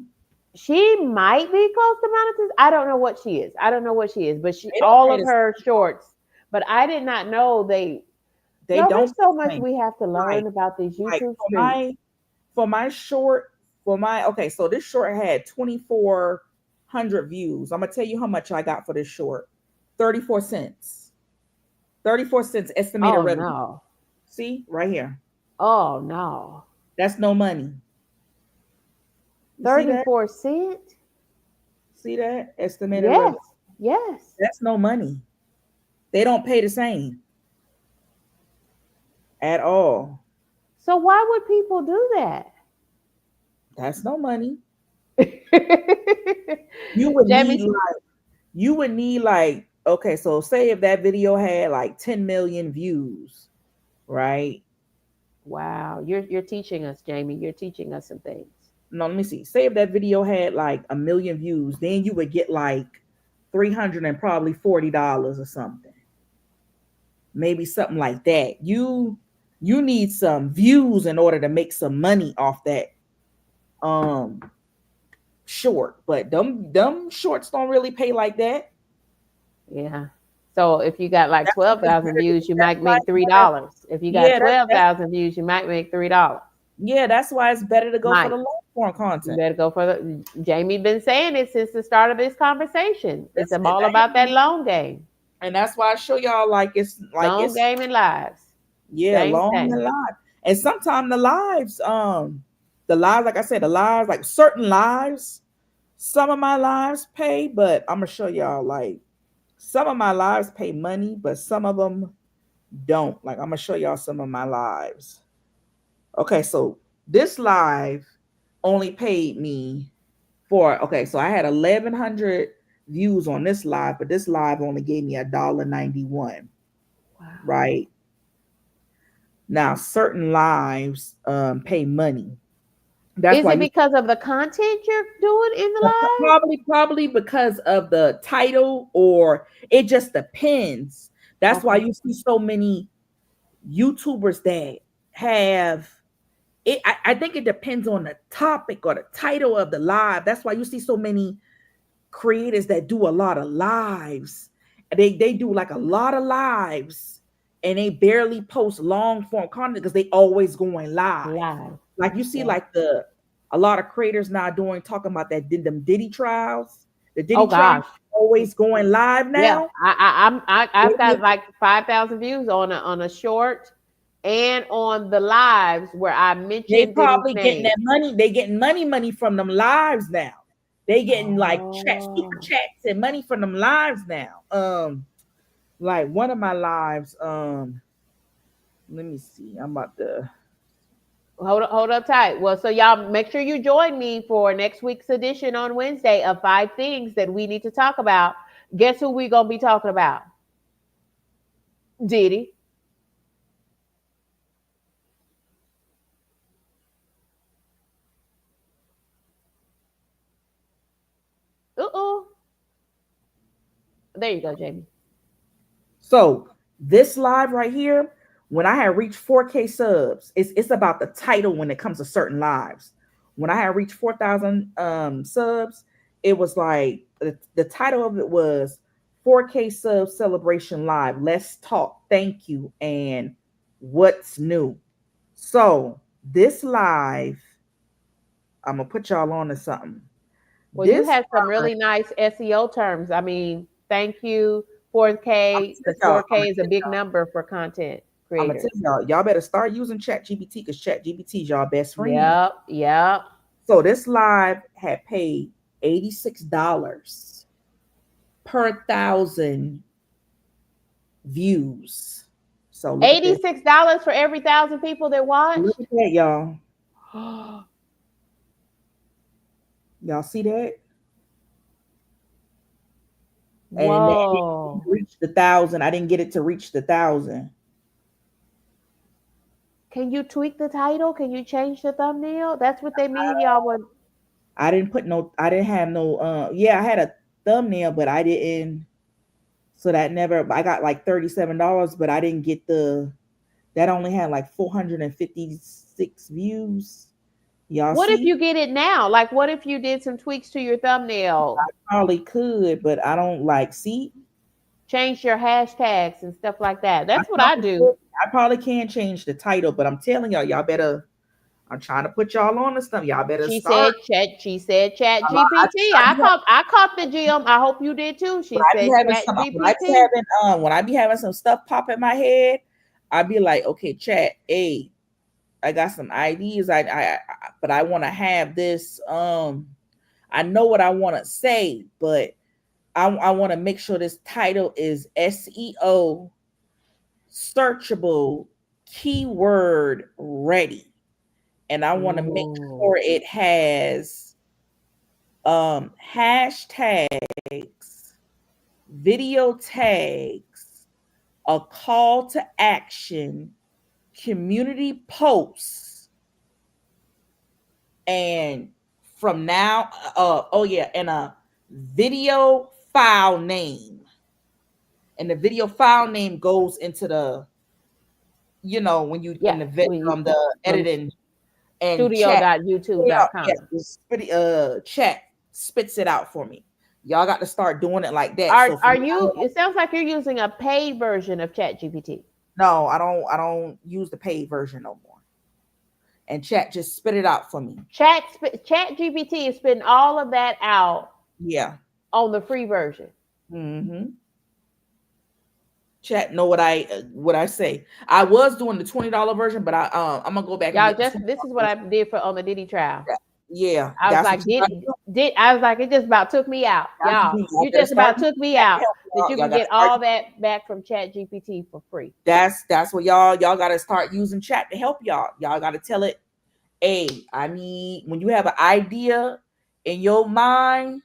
A: She might be close to monetization. I don't know what she is. I don't know what she is, but she
B: They don't
A: all
B: pay
A: of
B: the
A: her
B: same.
A: shorts. But I did not know they.
B: They
A: Y'all,
B: don't
A: there's
B: pay
A: so
B: the
A: much
B: same.
A: we have to
B: Like
A: learn about these
B: like
A: YouTube streets.
B: for my short for my okay, so this short had 2,400 views. I'm gonna tell you how much I got for this short. 34 cents. 34 cents estimated
A: Oh
B: revenue.
A: no.
B: See right here.
A: Oh no.
B: That's no money. You see that?
A: 34 cents?
B: See that? Estimated
A: Yes.
B: revenue.
A: Yes.
B: That's no money. They don't pay the same at all.
A: So why would people do that?
B: That's no money. You would need
A: Jamie,
B: like you would need like okay, so say if that video had like 10 million views, right?
A: wow, you're teaching us, Jamie. You're teaching us some things.
B: No, let me see. Say if that video had like a million views, then you would get like 300 and probably $40 or something. Maybe something like that. You need some views in order to make some money off that um short. But them shorts don't really pay like that.
A: Yeah. So if you got like
B: That's why it's
A: 12,000
B: better to,
A: views, you
B: that's
A: might
B: why
A: make
B: it's better.
A: $3. If you got
B: Yeah, that's
A: 12,000 views, you might make $3.
B: yeah, that's why it's better to go for
A: Might.
B: the long form
A: You
B: content.
A: better go for the. Jamie been saying it since the start of this conversation. It's
B: That's
A: all about that long game,
B: and that's why I show y'all like
A: long
B: it's
A: game and lives.
B: yeah,
A: Same
B: long and
A: thing.
B: live. And sometimes the lives, like I said, the lives, like certain lives, some of my lives pay, but I'm gonna show y'all like some of my lives pay money, but some of them don't. Like I'm gonna show y'all some of my lives. Okay, so this live only paid me for okay, so I had 1,100 views on this live, but this live only gave me $1.91.
A: Wow.
B: Right now, certain lives pay money. That's
A: Is
B: why
A: it
B: you
A: because of the content you're doing in the live?
B: probably because of the title, or it just depends. That's why
A: Okay.
B: you see so many YouTubers that have it. I think it depends on the topic or the title of the live. That's why you see so many creators that do a lot of lives. They do like a lot of lives and they barely post long form content because they always going live.
A: Live.
B: Like you see
A: Yeah.
B: like the a lot of creators now doing talking about that did them Diddy trials. The
A: Oh
B: Diddy trial
A: gosh.
B: always going live
A: Yeah.
B: now.
A: I've
B: They,
A: got like 5,000 views on a short and on the lives where I
B: they
A: mentioned Diddy's
B: probably getting
A: name.
B: that money. They getting money from them lives now. They getting like super
A: Oh.
B: chats and money from them lives now. Like one of my lives, let me see. I'm about to.
A: Hold up tight. Well, so y'all make sure you join me for next week's edition on Wednesday of 5 things that we need to talk about. Guess who we gonna be talking about? Diddy. Uh-oh. There you go, Jamie.
B: So this live right here, when I had reached 4K subs, it's about the title when it comes to certain lives. When I had reached 4,000 subs, it was like the title of it was 4K sub celebration live. Let's talk. Thank you. And what's new? So this live, I'm gonna put y'all on to something.
A: Well, you
B: This
A: had some
B: live,
A: really nice SEO terms. I mean, thank you,
B: I'm
A: 4K,
B: gonna
A: because
B: tell y'all,
A: 4K is a big number for content
B: I'm gonna tell
A: creators.
B: y'all better start using Chat GPT because Chat GPT is y'all best friend.
A: Yep, yep.
B: So this live had paid $86 per thousand views. So look at this.
A: $86 for every 1,000 people that
B: Look
A: watched.
B: at that, y'all. Y'all see that? And that didn't
A: Whoa.
B: reach the thousand. I didn't get it to reach the thousand.
A: Can you tweak the title? Can you change the thumbnail? That's what they mean, y'all. Would.
B: I didn't have no yeah, I had a thumbnail, but I didn't, so that never, I got like $37, but I didn't get the, that only had like 456 views. Y'all
A: What if
B: see?
A: you get it now? Like, what if you did some tweaks to your thumbnail,
B: Probably could, but I don't like, see,
A: change your hashtags and stuff like that?
B: I
A: That's what I
B: probably
A: do.
B: could, I probably can change the title, but I'm telling y'all, y'all better, I'm trying to put y'all on to stuff. Y'all better start.
A: She said chat GPT.
B: I be
A: I caught the gem. I hope you did too.
B: when
A: She
B: I be
A: said
B: having
A: chat
B: some, when I be
A: GPT.
B: having when I be having some stuff pop in my head, I be like, okay, chat, hey, I got some ideas. But I want to have this. I know what I want to say, but I want to make sure this title is SEO searchable, keyword ready, and I want to make
A: Ooh.
B: sure it has hashtags, video tags, a call to action, community posts, and from now, oh yeah, and a video file name. And the video file name goes into the, when you in
A: Yeah,
B: the
A: from
B: editing and chat. Yeah, yeah,
A: studio.youtube.com.
B: chat spits it out for me. Y'all got to start doing it like that. So from
A: Are
B: now
A: you? It sounds like you're using a paid version of Chat GPT.
B: no, I don't use the paid version no more. And chat just spit it out for me.
A: Chat GPT is spitting all of that out
B: Yeah.
A: on the free version.
B: Mm-hmm. Chat know what I say. I was doing the $20 version, but I'm gonna go back and
A: Y'all,
B: get the
A: just
B: $20
A: this is what I
B: version.
A: did for on the Diddy trial.
B: Yeah,
A: I was
B: that's what
A: like,
B: you gotta do.
A: I was like, it just about took me out,
B: That's what
A: y'all.
B: you
A: You
B: gotta
A: just
B: start
A: about
B: using
A: took me
B: chat to
A: out.
B: help
A: That
B: y'all.
A: you
B: Y'all
A: can
B: gotta
A: get
B: start.
A: all that back from Chat GPT for free.
B: That's what y'all gotta start using chat to help y'all. Y'all gotta tell it, hey, I need, when you have an idea in your mind,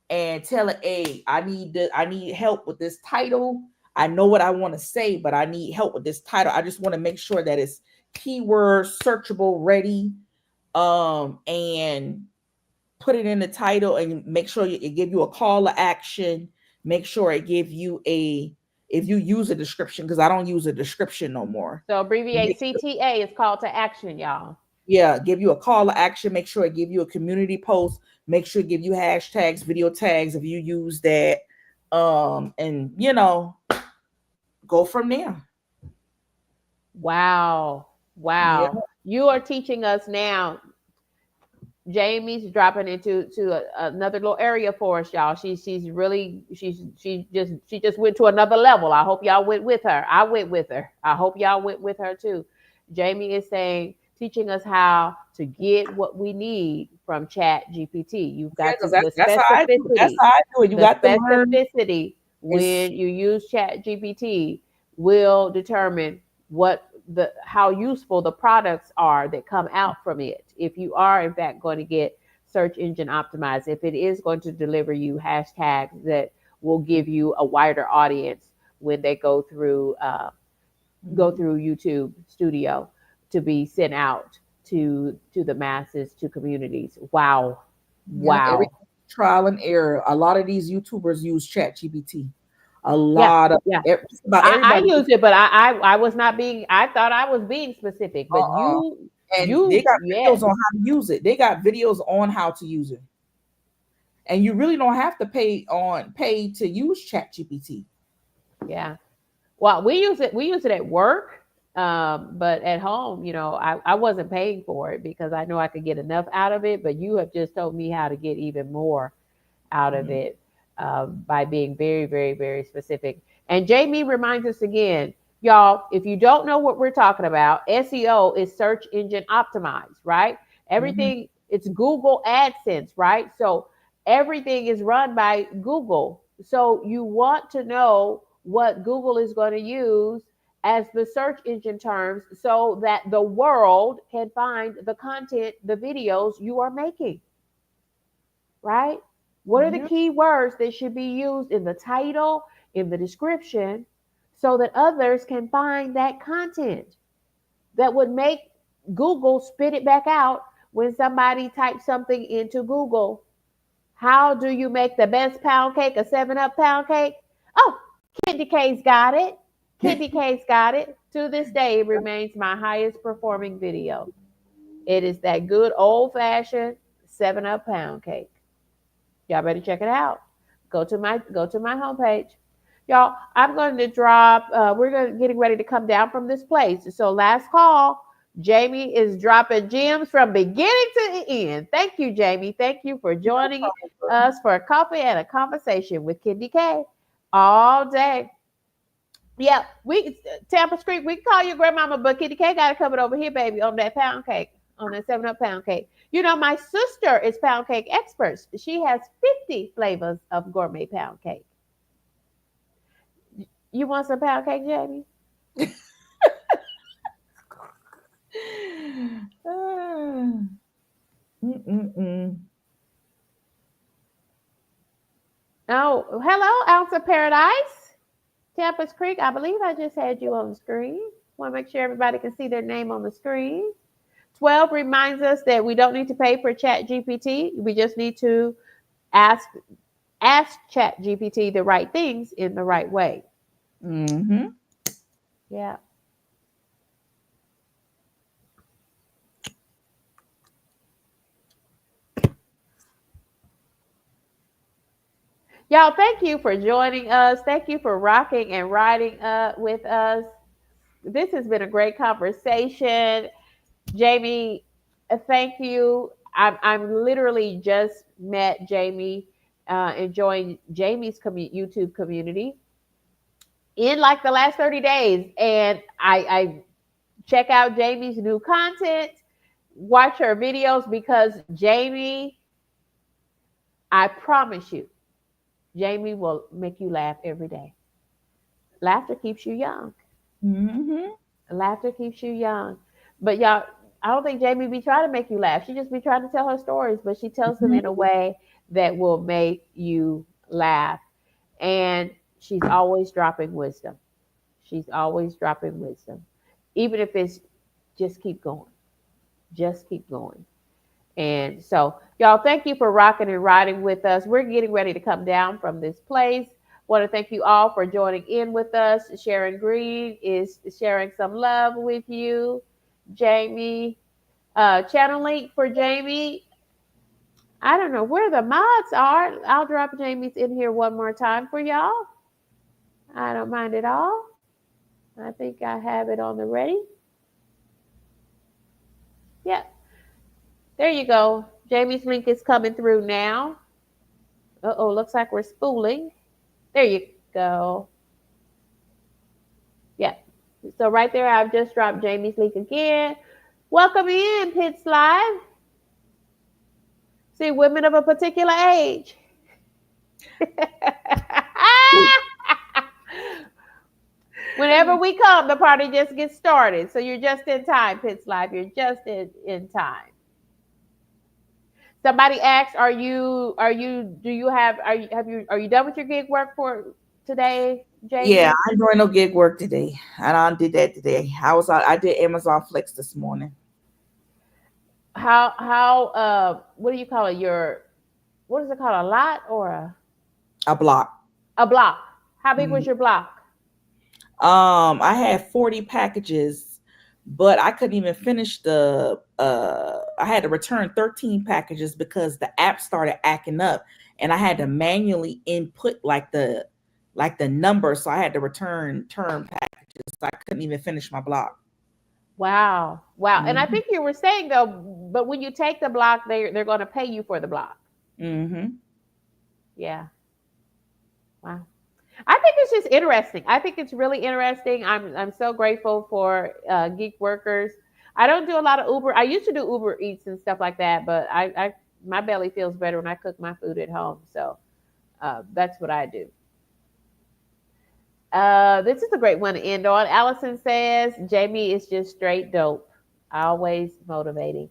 B: and tell it, hey, I need help with this title. I know what I want to say, but I need help with this title. I just want to make sure that it's keyword searchable ready. And put it in the title and make sure it give you a call to action. Make sure it give you a, if you use a description, because I don't use a description no more.
A: So abbreviate CTA is call to action, y'all.
B: Yeah, give you a call to action. Make sure it give you a community post. Make sure it give you hashtags, video tags if you use that. And go from there.
A: Wow.
B: Yeah.
A: Wow. You are teaching us now. Jamie's dropping into another little area for us, y'all. She's really she just went to another level. I hope y'all went with her. I went with her. I hope y'all went with her too. Jamie is saying teaching us how to get what we need from Chat GPT. You've
B: Yeah,
A: got
B: because
A: to
B: that's how I do it. That's how I do it. You
A: the
B: got to learn.
A: specificity
B: It's
A: when you use Chat GPT will determine what the how useful the products are that come out from it. If you are in fact going to get search engine optimized, if it is going to deliver you hashtags that will give you a wider audience when they go through YouTube Studio to be sent out to the masses, to communities. Wow,
B: yeah, every
A: wow.
B: trial and error. A lot of these YouTubers use Chat GPT. A
A: Yeah,
B: lot of
A: yeah.
B: just about
A: I
B: everybody.
A: used it, but I was not being. I thought I was being specific, but
B: Uh-uh. And they got
A: yes,
B: videos on how to use it. They got videos on how to use it. And you really don't have to pay to use Chat GPT.
A: yeah. Well, we use it. We use it at work, but at home, I wasn't paying for it because I know I could get enough out of it. But you have just told me how to get even more out of
B: Mhm.
A: it by being very, very, very specific. And Jamie reminds us again, y'all, if you don't know what we're talking about, SEO is search engine optimized, right?
B: Mhm.
A: Everything, it's Google AdSense, right? So everything is run by Google. So you want to know what Google is going to use as the search engine terms so that the world can find the content, the videos you are making, right? What are the
B: Yep.
A: key words that should be used in the title, in the description, so that others can find that content that would make Google spit it back out when somebody types something into Google, how do you make the best pound cake, a 7-Up pound cake? Oh, Candy K's got it. Candy K's got it. To this day, it remains my highest performing video. It is that good old fashioned 7-Up pound cake. Y'all better check it out. Go to my homepage. Y'all, I'm going to drop we're going to getting ready to come down from this place. So last call, Jamie is dropping gems from beginning to the end. Thank you, Jamie. Thank you for
B: No
A: joining
B: problem.
A: us for a coffee and a conversation with Kidney K all day. Yeah, we Tampa Street, we can call your grandmama, but Kitty K got to come it over here, baby, on that pound cake, on that 7-Up pound cake. You know, my sister is pound cake expert. She has 50 flavors of gourmet pound cake. You want some pound cake, Jamie?
B: Ah, mm-mm-mm.
A: Oh, hello, Ounce of Paradise. Tampa's Creek, I believe I just had you on the screen. Want to make sure everybody can see their name on the screen. 12 reminds us that we don't need to pay for Chat GPT. We just need to ask Chat GPT the right things in the right way.
B: Mm-hmm.
A: Yeah. Y'all, thank you for joining us. Thank you for rocking and riding with us. This has been a great conversation. Jamie, thank you. I'm literally just met Jamie, enjoying Jamie's YouTube community in like the last 30 days. And I check out Jamie's new content, watch her videos because Jamie, I promise you, Jamie will make you laugh every day. Laughter keeps you young.
B: Mm-hmm.
A: Laughter keeps you young. But y'all, I don't think Jamie be trying to make you laugh. She just be trying to tell her stories, but she tells them in a way that will make you laugh. And she's always dropping wisdom. She's always dropping wisdom. Even if it's just keep going. Just keep going. And so, y'all, thank you for rocking and riding with us. We're getting ready to come down from this place. Want to thank you all for joining in with us. Sharon Green is sharing some love with you. Jamie, channel link for Jamie. I don't know where the mods are. I'll drop Jamie's in here one more time for y'all. I don't mind at all. I think I have it on the ready. Yeah, there you go. Jamie's link is coming through now. Uh-oh, looks like we're spooling. There you go. Yeah. So right there, I've just dropped Jamie's link again. Welcome in, Pits Live. See, women of a particular age. Whenever we come, the party just gets started. So you're just in time, Pits Live. You're just in time. Somebody asked, do you are you done with your gig work for today,
B: Yeah,
A: Jamie?
B: I ain't doing no gig work today. I done did that today. I did Amazon Flex this morning.
A: What do you call it? What is it called? A lot or
B: A block.
A: a block? How big was
B: Mhm.
A: your block?
B: I had 40 packages, but I couldn't even finish I had to return 13 packages because the app started acting up and I had to manually input like the number, so I had to return term packages. So I couldn't even finish my block.
A: Wow, wow. And I
B: Mhm.
A: think you were saying though, but when you take the block, they're going to pay you for the block.
B: Mhm.
A: Yeah. Wow. I think it's just interesting. I think it's really interesting. I'm so grateful for geek workers. I don't do a lot of Uber. I used to do Uber Eats and stuff like that, but I my belly feels better when I cook my food at home. So that's what I do. This is a great one to end on. Allison says Jamie is just straight dope, always motivating.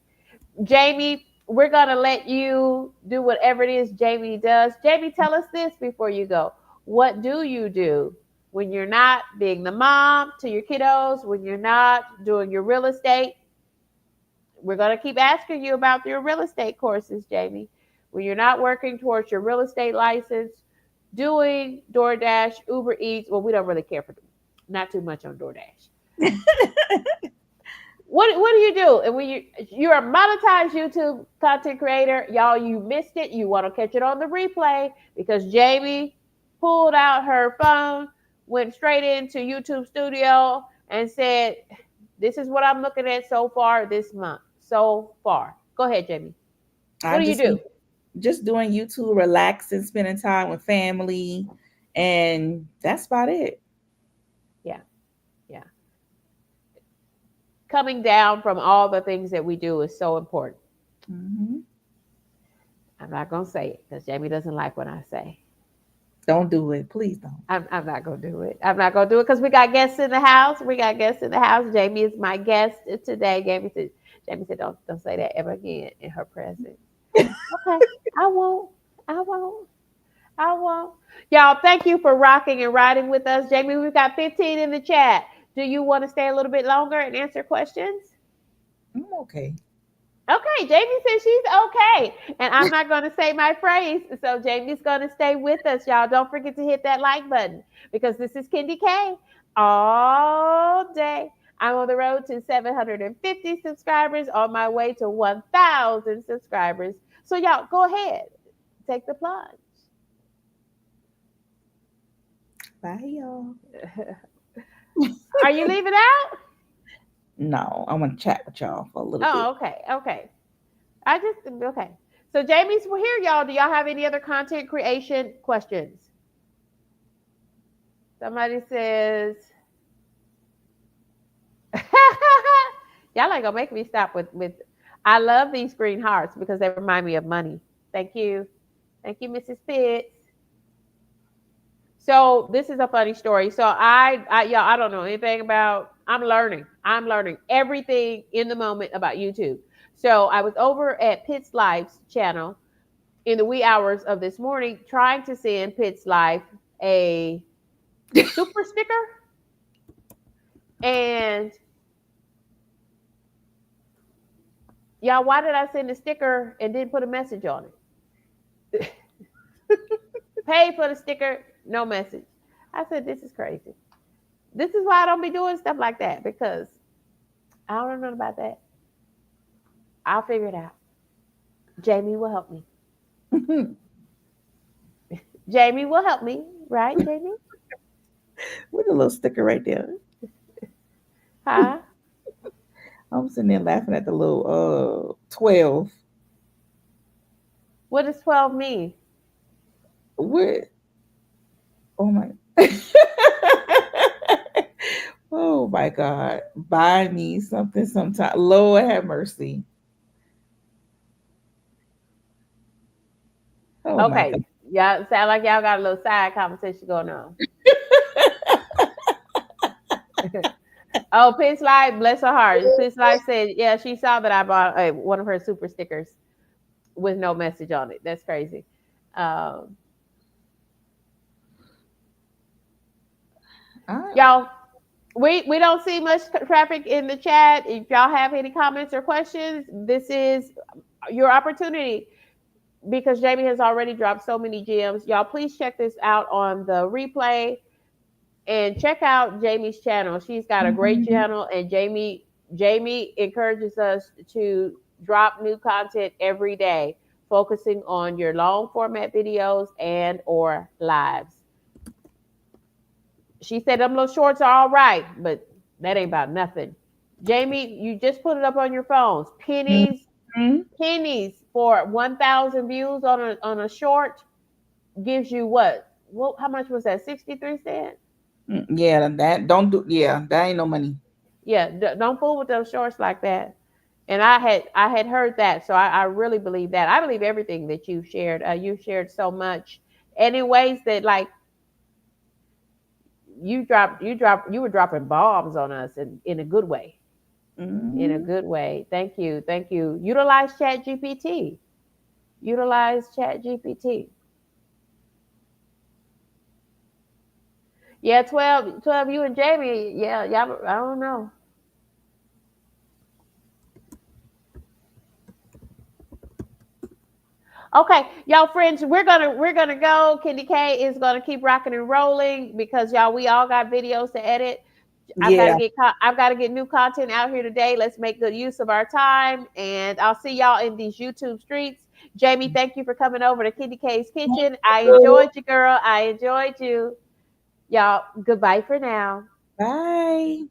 A: Jamie, we're gonna let you do whatever it is Jamie does. Jamie, tell us this before you go. What do you do when you're not being the mom to your kiddos? When you're not doing your real estate? we're going to keep asking you about your real estate courses, Jamie. When you're not working towards your real estate license, doing DoorDash, Uber Eats, well, we don't really care for not too much on DoorDash. What do you do? And when you're a monetized YouTube content creator, y'all, you missed it. You want to catch it on the replay because Jamie pulled out her phone, went straight into YouTube Studio, and said, "This is what I'm looking at so far this month. So far." Go ahead, Jamie. What
B: I
A: do you
B: just
A: do?
B: be just doing YouTube, relaxing, spending time with family, and that's about it.
A: Yeah, yeah. Coming down from all the things that we do is so important.
B: Hmm.
A: I'm not gonna say it because Jamie doesn't like what I say.
B: Don't do it, please don't.
A: I'm not gonna do it. I'm not gonna do it because we got guests in the house. We got guests in the house. Jamie is my guest today. Jamie said, don't say that ever again in her presence. Okay, I won't. I won't. I won't. Y'all, thank you for rocking and riding with us. Jamie, we've got 15 in the chat. Do you want to stay a little bit longer and answer questions?
B: I'm okay.
A: Okay, Jamie says she's okay. And I'm not going to say my phrase. So Jamie's going to stay with us, y'all. Don't forget to hit that like button because this is Kendi K all day. I'm on the road to 750 subscribers, on my way to 1,000 subscribers. So, y'all, go ahead, take the plunge.
B: Bye, y'all.
A: Are you leaving out?
B: No, I want to chat with y'all for a little bit.
A: Oh, okay, okay. Okay. So, Jamie's here, y'all. Do y'all have any other content creation questions? Somebody says, y'all ain't gonna make me stop with. I love these green hearts because they remind me of money. Thank you, thank you, Mrs. Pitts. So this is a funny story. So y'all, I don't know anything about. I'm learning. I'm learning everything in the moment about YouTube. So I was over at Pitt's Life's channel in the wee hours of this morning, trying to send Pitt's Life a super sticker, and y'all, why did I send a sticker and didn't put a message on it? Paid for the sticker, no message. I said, this is crazy. This is why I don't be doing stuff like that because I don't know about that. I'll figure it out. Jamie will help me. Jamie will help me, right, Jamie?
B: With a little sticker right there.
A: Huh?
B: I'm sitting there laughing at the little 12.
A: What does 12 mean?
B: What? Oh my. Oh my God. Buy me something sometime. Lord have mercy. Oh my God.
A: Okay. Y'all sound like y'all got a little side conversation going on. Oh, Pitch Life, bless her heart. Pitch Life said, yeah, she saw that I bought one of her super stickers with no message on it. That's crazy. Um,
B: I,
A: y'all, we don't see much traffic in the chat. If y'all have any comments or questions, this is your opportunity because Jamie has already dropped so many gems. Y'all, please check this out on the replay and check out Jamie's channel. She's got a great
B: Mhm.
A: channel, and Jamie encourages us to drop new content every day, focusing on your long format videos and or lives. She said them little shorts are all right, but that ain't about nothing. Jamie, you just put it up on your phones.
B: Mhm.
A: Pennies for 1,000 views on a short gives you what? Well, how much was that? 63 cents.
B: Yeah, that don't do. Yeah, that ain't no money.
A: Yeah, don't fool with those shorts like that. And I had heard that, so I really believe that. I believe everything that you shared. You shared so much, and in ways that like you were dropping bombs on us in a good way. In a
B: Mhm.
A: good way. Thank you, thank you. Utilize Chat GPT. Utilize Chat GPT. Yeah, 12, you and Jamie. Yeah, y'all. I don't know. Okay, y'all friends, we're gonna go. Kenny K is gonna keep rocking and rolling because y'all we all got videos to edit.
B: Yeah.
A: I've got to get new content out here today. Let's make good use of our time, and I'll see y'all in these YouTube streets. Jamie, thank you for coming over to Kenny K's Kitchen. I enjoyed you, girl. I enjoyed you. Y'all, goodbye for now.
B: Bye.